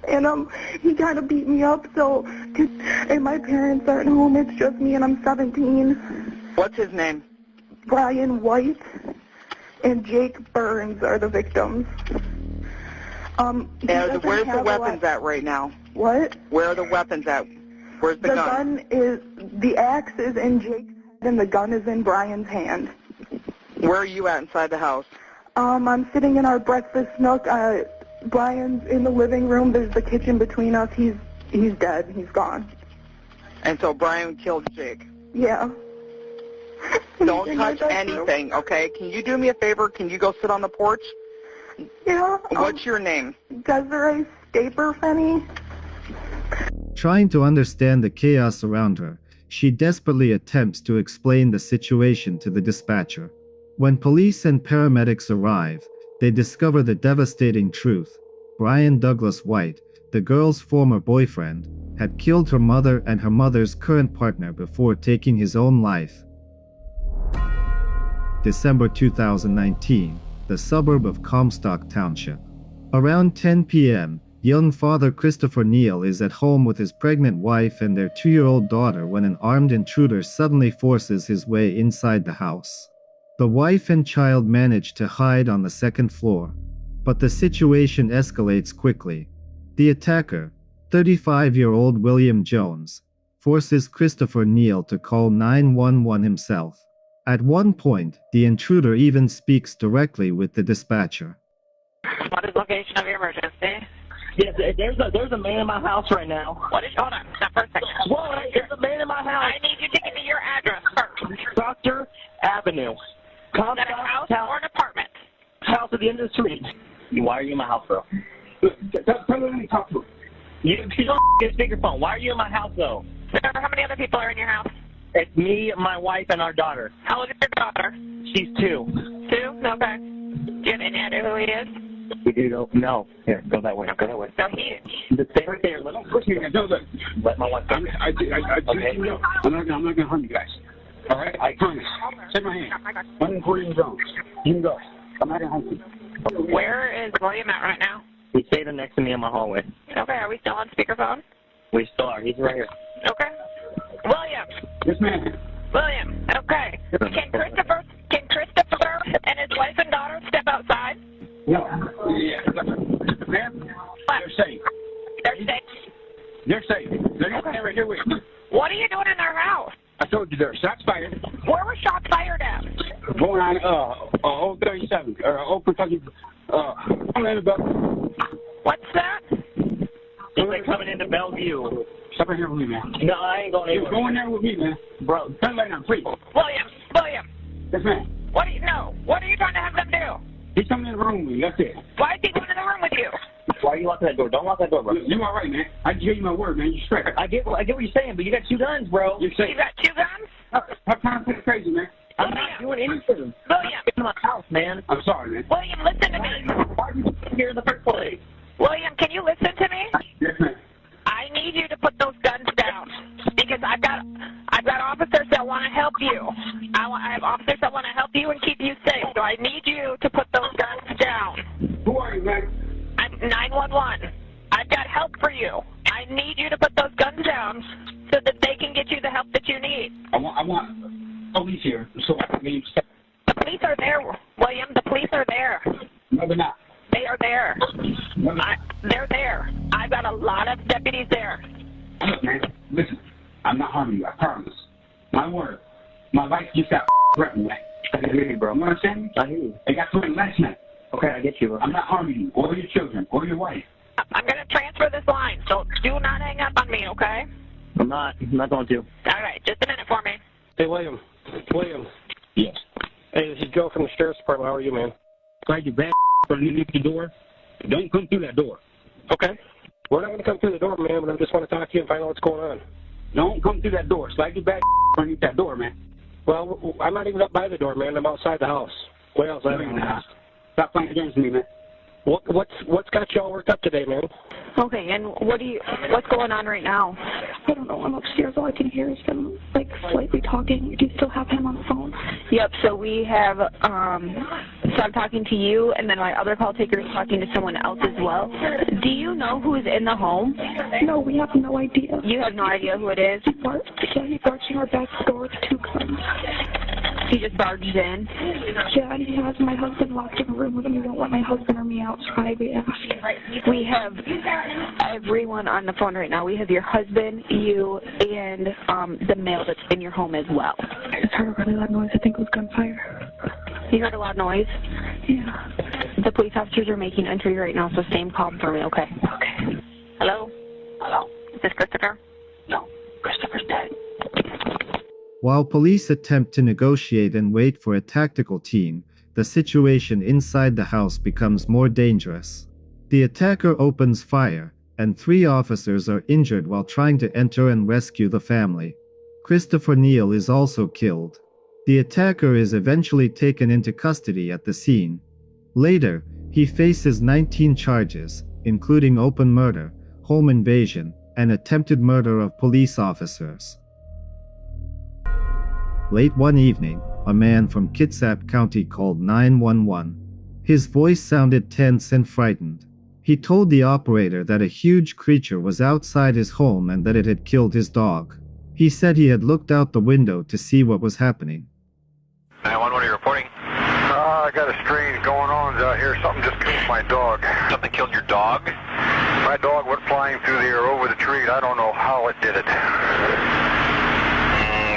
S2: And he kind of beat me up, and my parents aren't home, it's just me and I'm 17.
S8: What's his name?
S2: Brian White and Jake Burns are the victims.
S8: Where's the weapons at right now?
S2: What?
S8: Where are the weapons at? Where's the gun?
S2: The axe is in Jake's head and the gun is in Brian's hand.
S8: Where are you at inside the house?
S2: I'm sitting in our breakfast nook. Brian's in the living room. There's the kitchen between us. He's dead. He's gone.
S8: And so Brian killed Jake?
S2: Yeah.
S8: Don't touch anything, okay? Can you do me a favor? Can you go sit on the porch?
S2: Yeah.
S8: What's your name?
S2: Desiree Staperfenny.
S1: Trying to understand the chaos around her, she desperately attempts to explain the situation to the dispatcher. When police and paramedics arrive, they discover the devastating truth. Brian Douglas White, the girl's former boyfriend, had killed her mother and her mother's current partner before taking his own life. December 2019, the suburb of Comstock Township. Around 10 p.m., young father Christopher Neal is at home with his pregnant wife and their 2-year-old daughter when an armed intruder suddenly forces his way inside the house. The wife and child manage to hide on the second floor, but the situation escalates quickly. The attacker, 35-year-old William Jones, forces Christopher Neal to call 911 himself. At one point, the intruder even speaks directly with the dispatcher.
S8: What is the location of your emergency?
S11: Yes, there's a man in my house right now.
S8: What is, hold on, stop for a second.
S11: Whoa, there's a man in my house.
S8: I need you to give me your address first.
S11: Proctor Avenue.
S8: Is that a house or an apartment?
S11: House at the end of the street. Why are you in my house, bro? Tell me when you talk to her. You don't get speakerphone. Why are you in my house, though?
S8: Sir, how many other people are in your house?
S11: It's me, my wife, and our daughter.
S8: How old is your daughter?
S11: She's 2.
S8: 2? Okay. Do you have any idea who he is?
S11: We do go. No. Here, go that way. Go that way.
S8: So he.
S11: Just stay right there. Let him push me. Let my wife go. Okay.
S13: I'm not gonna harm you guys. All right? I promise. Take my hand. I'm William Jones. You can go. I'm not gonna harm you.
S8: Where is William at right now?
S11: He's standing next to me in my hallway.
S8: Okay, are we still on speakerphone?
S11: We still are. He's right here.
S8: Okay. William.
S13: Yes, ma'am.
S8: William. Okay. Can Christopher and his wife and daughter step outside?
S13: No. Yeah. Ma'am, they're safe.
S8: They're safe.
S13: They're safe. They're right here with me.
S8: What are you doing in their house?
S13: I told you there. Shots fired.
S8: Where were shots fired at?
S13: Going on, Old 37, Old Kentucky,
S8: What's that?
S11: They're coming into Bellevue.
S13: Stop right here with me, man.
S11: No, I ain't going anywhere.
S13: You're going there with me, man.
S11: Bro,
S13: turn right now, please.
S8: William.
S13: Yes, ma'am.
S8: What do you know? What are you trying to have them do?
S13: He's coming in the room with me. That's it.
S8: Why is he coming in the room with you?
S11: Why are you locking that door? Don't lock that door, bro.
S13: You all right, man. I just gave you my word, man. You're straight.
S11: I get what you're saying, but you got 2 guns, bro.
S13: You're safe.
S8: You got 2 guns?
S13: I'm trying to play crazy, man.
S11: I'm not doing anything.
S8: William.
S11: Get in my house, man.
S13: I'm sorry, man.
S8: William, listen to me.
S11: Why are you here in the first place?
S8: William, can you listen to me?
S13: Yes, ma'am.
S8: I need you to put those guns down because I've got officers that want to help you. I have officers that want to help you and keep you safe. So I need you to put those guns down.
S13: Who are you, man?
S8: I'm 911. I've got help for you. I need you to put those guns down so that they can get you the help that you need.
S13: I want police here so I can leave.
S8: The police are there, William. The police are there.
S13: No, they're not.
S8: They are there. They're there. I've got a lot of deputies there.
S13: Look, man, listen. I'm not harming you, I promise. My word. My life just got threatened, man.
S11: I can hear you, bro.
S13: You understand?
S11: I hear you.
S13: It got threatened last night.
S11: Okay, I get you, bro.
S13: I'm not harming you, or your children, or your wife.
S8: I'm going to transfer this line, so do not hang up on me, okay?
S11: I'm not going to.
S8: All right, just a minute for me.
S6: Hey, William.
S13: Yes.
S6: Hey, this is Joe from the Sheriff's Department. How are you, man?
S13: Glad you bad from you leave the door. Don't come through that door.
S6: Okay. We're not going to come through the door, man, but I just want to talk to you and find out what's going on.
S13: Don't come through that door. Slide your back underneath that door, man.
S6: Well, I'm not even up by the door, man. I'm outside the house. What else?
S13: You're in the house. Stop playing games with me, man.
S6: What's got you all worked up today, man?
S15: Okay, and what's going on right now? I don't know. I'm upstairs. All I can hear is him, like, slightly talking. Do you still have him on the phone? Yep, so we have, so I'm talking to you, and then my other call taker is talking to someone else as well. Do you know who is in the home? No, we have no idea. You have no idea who it is? Yeah, he's barging our back door with 2 guns. He just barged in? Yeah, and he has my husband locked in a room with him. He won't let my husband or me outside. We asked. We have everyone on the phone right now. We have your husband, you, and the male that's in your home as well. I just heard a really loud noise. I think it was gunfire. You heard a loud noise? Yeah. The police officers are making entry right now, so stay calm for me, okay? Okay. Hello? Is this Christopher? No. Christopher's dead.
S1: While police attempt to negotiate and wait for a tactical team, the situation inside the house becomes more dangerous. The attacker opens fire, and 3 officers are injured while trying to enter and rescue the family. Christopher Neal is also killed. The attacker is eventually taken into custody at the scene. Later, he faces 19 charges, including open murder, home invasion, and attempted murder of police officers. Late one evening, a man from Kitsap County called 911. His voice sounded tense and frightened. He told the operator that a huge creature was outside his home and that it had killed his dog. He said he had looked out the window to see what was happening.
S9: 911, what are you reporting?
S19: I got a strange going on out here. Something just killed my dog.
S9: Something killed your dog?
S19: My dog went flying through the air over the tree. I don't know how it did it.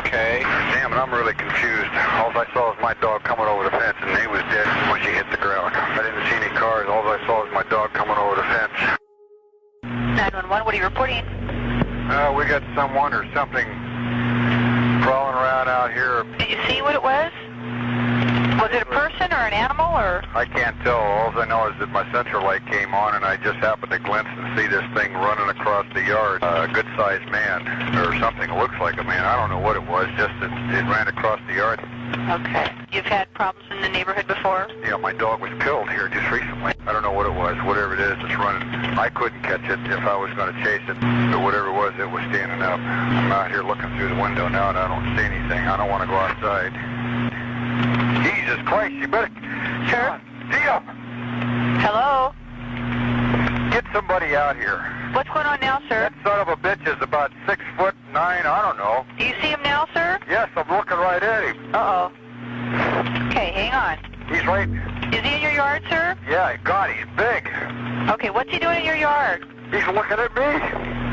S9: Okay.
S19: Damn it, I'm really confused. All I saw was my dog coming over the fence, and he was dead when she hit the ground. I didn't see any cars. All I saw was my dog coming over the fence.
S8: 911, what are you reporting?
S19: We got someone or something crawling around out here.
S8: Did you see what it was? Was it a person or an animal or?
S19: I can't tell. All I know is that my central light came on and I just happened to glimpse and see this thing running across the yard. A good-sized man or something. It looks like a man. I don't know what it was. Just that it ran across the yard.
S8: Okay. You've had problems in the neighborhood before?
S19: Yeah, my dog was killed here just recently. I don't know what it was. Whatever it is, it's running. I couldn't catch it if I was going to chase it. But whatever it was standing up. I'm out here looking through the window now and I don't see anything. I don't want to go outside. Jesus Christ, you better...
S8: Sure.
S19: Dia!
S8: Hello?
S19: Get somebody out here.
S8: What's going on now, sir?
S19: That son of a bitch is about 6'9", I don't know.
S8: Do you see him now, sir?
S19: Yes, I'm looking right at him.
S8: Uh-oh. Okay, hang on.
S19: He's right...
S8: Is he in your yard, sir?
S19: Yeah, God, he's big.
S8: Okay, what's he doing in your yard?
S19: He's looking at me.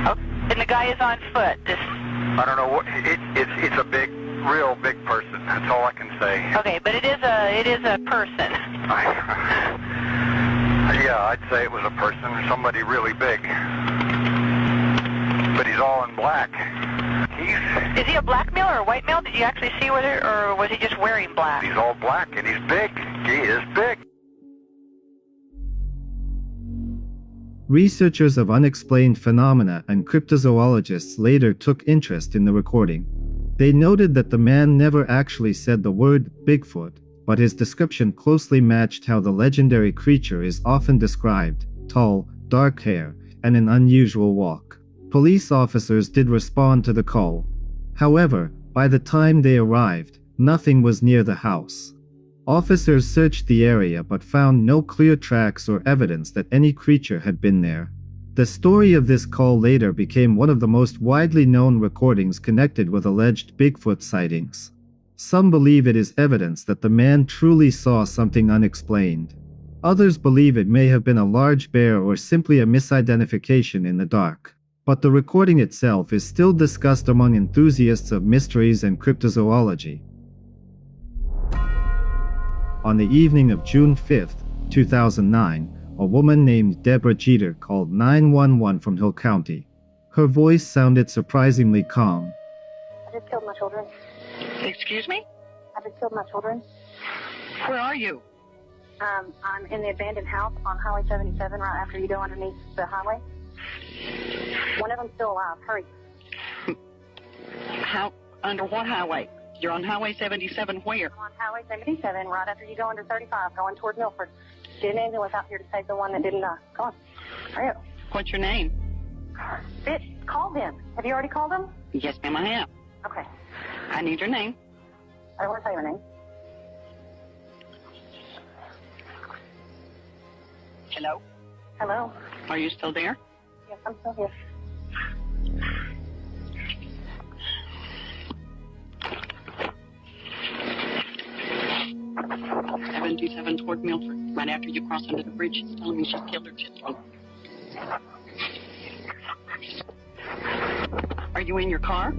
S8: Oh, and the guy is on foot.
S19: I don't know what... It's a big... real big person. That's all I can say.
S8: Okay, but it is a person.
S19: Yeah, I'd say it was a person, somebody really big. But he's all in black.
S8: Is he a black male or a white male? Did you actually see whether, or was he just wearing black?
S19: He's all black and he's big. He is big.
S1: Researchers of unexplained phenomena and cryptozoologists later took interest in the recording. They noted that the man never actually said the word Bigfoot, but his description closely matched how the legendary creature is often described: tall, dark hair, and an unusual walk. Police officers did respond to the call. However, by the time they arrived, nothing was near the house. Officers searched the area but found no clear tracks or evidence that any creature had been there. The story of this call later became one of the most widely known recordings connected with alleged Bigfoot sightings. Some believe it is evidence that the man truly saw something unexplained. Others believe it may have been a large bear or simply a misidentification in the dark. But the recording itself is still discussed among enthusiasts of mysteries and cryptozoology. On the evening of June 5, 2009, a woman named Deborah Jeter called 911 from Hill County. Her voice sounded surprisingly calm.
S20: I just killed my children.
S24: Excuse me?
S20: I just killed my children.
S24: Where are you?
S20: I'm in the abandoned house on Highway 77 right after you go underneath the highway. One of them's still alive. Hurry.
S24: How? Under what highway? You're on Highway 77 where?
S20: I'm on Highway 77 right after you go under 35 going toward Milford. Get an ambulance out here to save the one that didn't die. Come on. Hurry up.
S24: What's your name?
S20: Bitch, call them. Have you already called them?
S24: Yes, ma'am, I have.
S20: Okay.
S24: I need your name.
S20: I don't want to say your name.
S24: Hello?
S20: Hello?
S24: Are you still there?
S20: Yes, I'm still here.
S24: '77 toward Milford, right after you cross under the bridge. She's telling me she's killed her children. Are you in your car?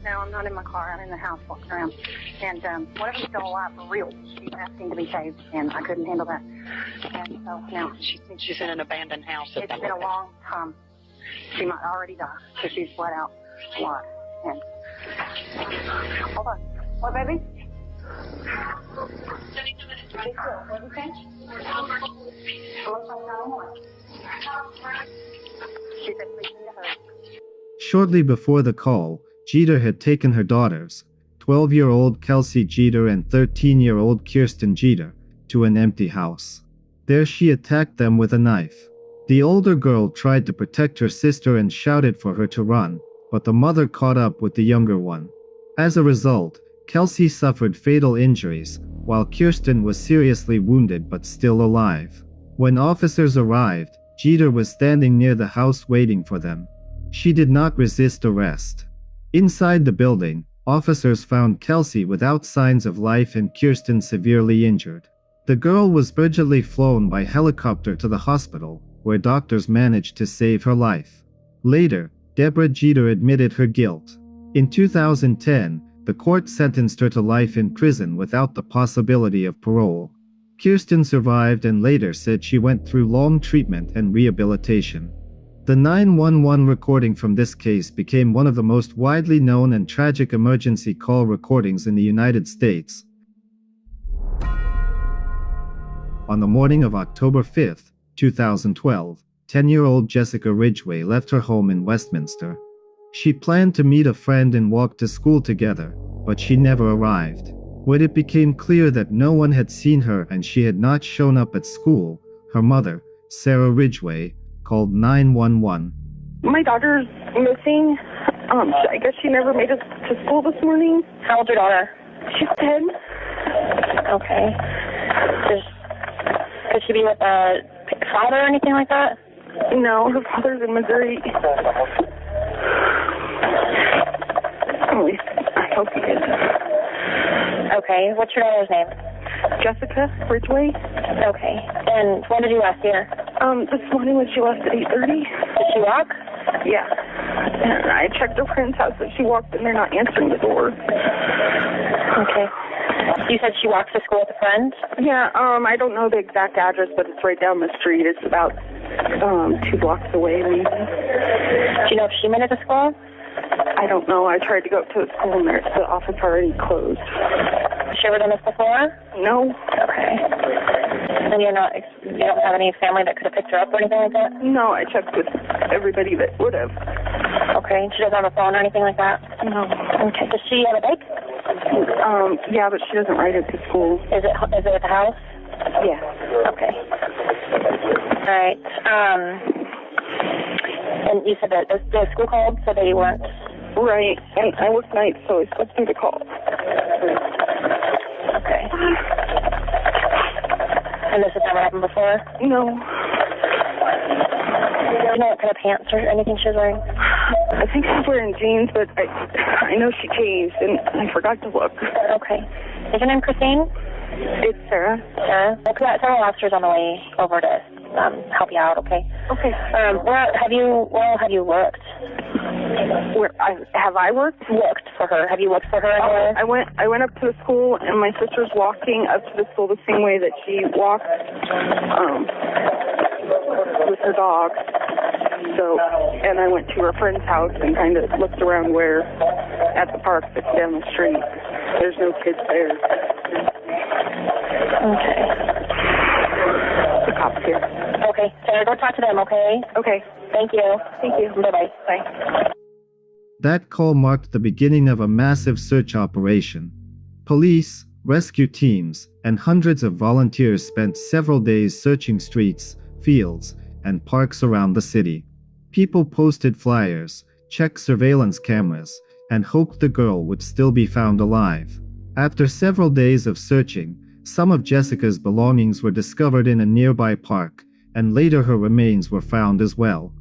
S20: No, I'm not in my car. I'm in the house walking around. And one of them's still alive for real. She's asking to be saved, and I couldn't handle that. And so now
S24: she's in an abandoned house.
S20: It's been a long time. She might already die because she's bled out a lot. And hold on. What, baby?
S1: Shortly before the call, Jeter had taken her daughters, 12-year-old Kelsey Jeter and 13-year-old Kirsten Jeter, to an empty house. There she attacked them with a knife. The older girl tried to protect her sister and shouted for her to run, but the mother caught up with the younger one. As a result, Kelsey suffered fatal injuries, while Kirsten was seriously wounded but still alive. When officers arrived, Jeter was standing near the house waiting for them. She did not resist arrest. Inside the building, officers found Kelsey without signs of life and Kirsten severely injured. The girl was urgently flown by helicopter to the hospital, where doctors managed to save her life. Later, Deborah Jeter admitted her guilt. In 2010, the court sentenced her to life in prison without the possibility of parole. Kirsten survived and later said she went through long treatment and rehabilitation. The 911 recording from this case became one of the most widely known and tragic emergency call recordings in the United States. On the morning of October 5, 2012, 10-year-old Jessica Ridgway left her home in Westminster. She planned to meet a friend and walk to school together, but she never arrived. When it became clear that no one had seen her and she had not shown up at school, her mother, Sarah Ridgway, called 911.
S2: My daughter's missing. I guess she never made it to school this morning.
S8: How old's your daughter?
S2: She's 10.
S8: Okay. Could she be with a father or anything like that?
S2: No, her father's in Missouri. At least I hope he is.
S8: Okay. What's your daughter's name?
S2: Jessica Ridgway.
S8: Okay. And when did you last see her?
S2: This morning when she left at 8:30.
S8: Did she walk?
S2: Yeah. And I checked her friend's house, but she walked and they're not answering the door.
S8: Okay. You said she walks to school with a friend?
S2: Yeah, I don't know the exact address, but it's right down the street. It's about 2 blocks away, maybe.
S8: Do you know if she made it to school?
S2: I don't know. I tried to go up to the school and the office already closed.
S8: Has she ever done this before?
S2: No.
S8: Okay. And you don't have any family that could have picked her up or anything like that?
S2: No, I checked with everybody that would have.
S8: Okay. She doesn't have a phone or anything like that?
S2: No.
S8: Okay. Does she have a bike?
S2: Yeah, but she doesn't ride it to school.
S8: Is it at the house?
S2: Yeah.
S8: Okay. All right. And you said that the school called, so they weren't...
S2: Right. And I work nights, so I expect them to call.
S8: Okay. And this has never happened before?
S2: No.
S8: Do you know what kind of pants or anything she was wearing?
S2: I think she's wearing jeans, but I know she changed, and I forgot to look.
S8: Okay. Is your name Christine?
S2: It's Sarah.
S8: Sarah? Well, we got several officers on the way over to help you out, okay?
S2: Okay.
S8: Where have you worked?
S2: Have I worked?
S8: Worked for her. Have you worked for her anywhere?
S2: I went up to the school, and my sister's walking up to the school the same way that she walked with her dog. So, and I went to her friend's house and kind of looked around at the park that's down the street. There's no kids there.
S8: Okay.
S2: The cops here.
S8: Okay. Sarah, go talk to them, okay?
S2: Okay.
S8: Thank you.
S2: Thank you.
S8: Bye-bye.
S2: Bye.
S1: That call marked the beginning of a massive search operation. Police, rescue teams, and hundreds of volunteers spent several days searching streets, fields, and parks around the city. People posted flyers, checked surveillance cameras, and hoped the girl would still be found alive. After several days of searching, some of Jessica's belongings were discovered in a nearby park, and later her remains were found as well.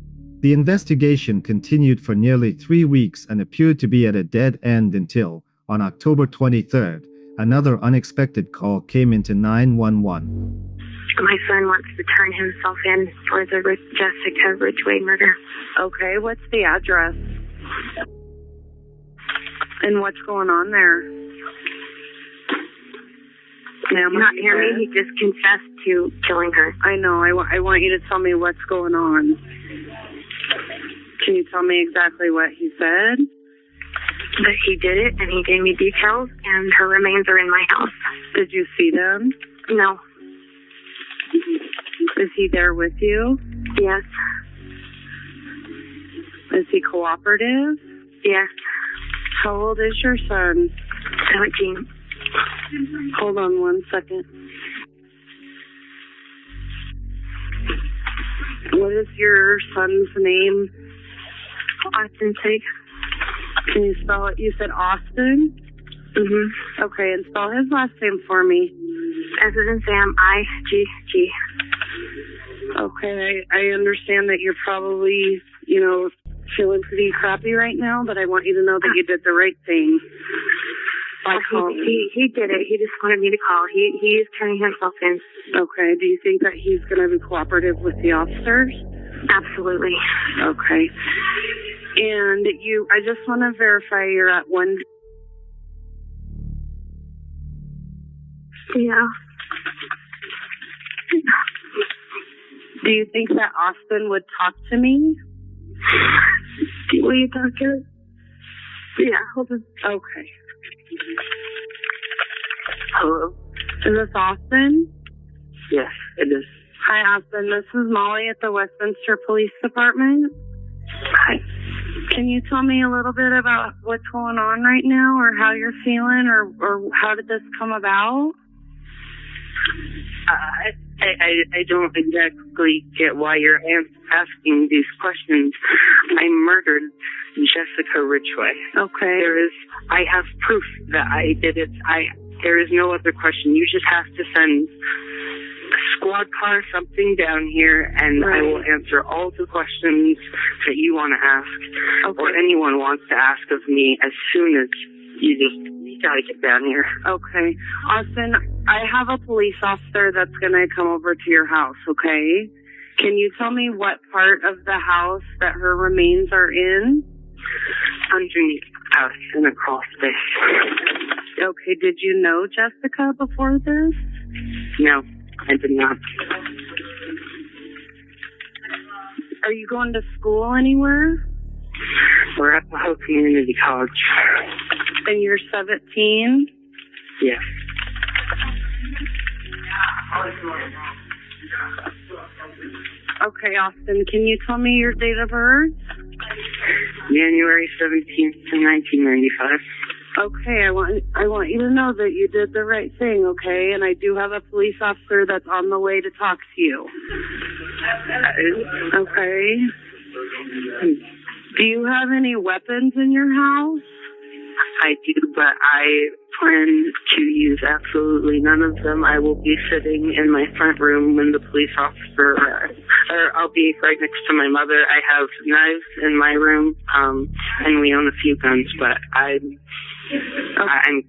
S1: The investigation continued for nearly 3 weeks and appeared to be at a dead end until, on October 23rd, another unexpected call came into 911.
S7: My son wants to turn himself in for the Jessica Ridgway murder.
S2: Okay, what's the address? And what's going on there?
S7: Ma'am, you not hear me? He just confessed to killing her.
S2: I know. I want you to tell me what's going on. Can you tell me exactly what he said?
S7: But he did it, and he gave me details, and her remains are in my house.
S2: Did you see them?
S7: No.
S2: Is he there with you?
S7: Yes.
S2: Is he cooperative?
S7: Yes.
S2: How old is your son?
S7: 17.
S2: Hold on 1 second.
S7: What is your son's name?
S23: Austin Sig.
S7: Can you spell it? You said Austin?
S23: Mm-hmm.
S7: Okay, and spell his last name for me.
S23: S as in Sam, I-G-G.
S7: Okay, I understand that you're probably, feeling pretty crappy right now, but I want you to know that you did the right thing.
S23: He did it. He just wanted me to call. He is turning himself in.
S7: Okay, do you think that he's going to be cooperative with the officers?
S23: Absolutely.
S7: Okay. And I just want to verify you're at one...
S23: Yeah.
S7: Do you think that Austin would talk to me?
S23: Will you talk to her? Yeah, hold on.
S7: Okay.
S23: Hello?
S7: Is this Austin?
S23: Yes, it is.
S7: Hi, Austin. This is Molly at the Westminster Police Department.
S23: Hi.
S7: Can you tell me a little bit about what's going on right now, or how you're feeling, or how did this come about?
S23: I don't exactly get why you're asking these questions. I murdered Jessica Ridgway.
S7: Okay.
S23: I have proof that I did it. There is no other question. You just have to send a squad car, something down here, and I will answer all the questions that you want to ask, or anyone wants to ask of me as soon as you gotta get down here.
S7: Okay. Austin, I have a police officer that's gonna come over to your house, okay? Can you tell me what part of the house that her remains are in?
S23: Underneath the house and across this.
S7: Okay, did you know Jessica before this?
S23: No, I did not.
S7: Are you going to school anywhere?
S23: We're at the Hope Community College.
S7: And you're 17?
S23: Yes.
S7: Okay, Austin, can you tell me your date of birth?
S23: January 17th, 1995.
S7: Okay, I want you to know that you did the right thing, okay? And I do have a police officer that's on the way to talk to you. Okay. Do you have any weapons in your house?
S23: I do, but I plan to use absolutely none of them. I will be sitting in my front room when the police officer arrives. Or I'll be right next to my mother. I have knives in my room, and we own a few guns, but I'm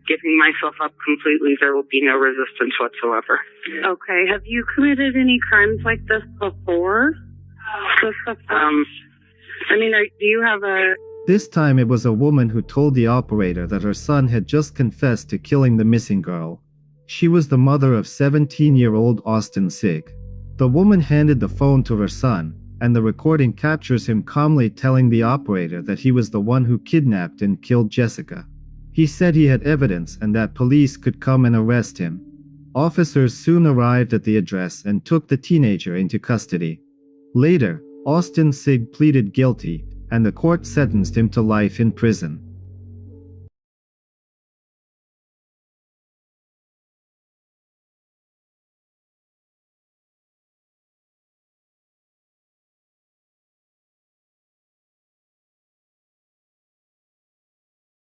S23: giving myself up completely. There will be no resistance whatsoever.
S7: Okay. Have you committed any crimes like this before? Do you have a...
S1: This time it was a woman who told the operator that her son had just confessed to killing the missing girl. She was the mother of 17-year-old Austin Sig. The woman handed the phone to her son, and the recording captures him calmly telling the operator that he was the one who kidnapped and killed Jessica. He said he had evidence and that police could come and arrest him. Officers soon arrived at the address and took the teenager into custody. Later, Austin Sig pleaded guilty, and the court sentenced him to life in prison.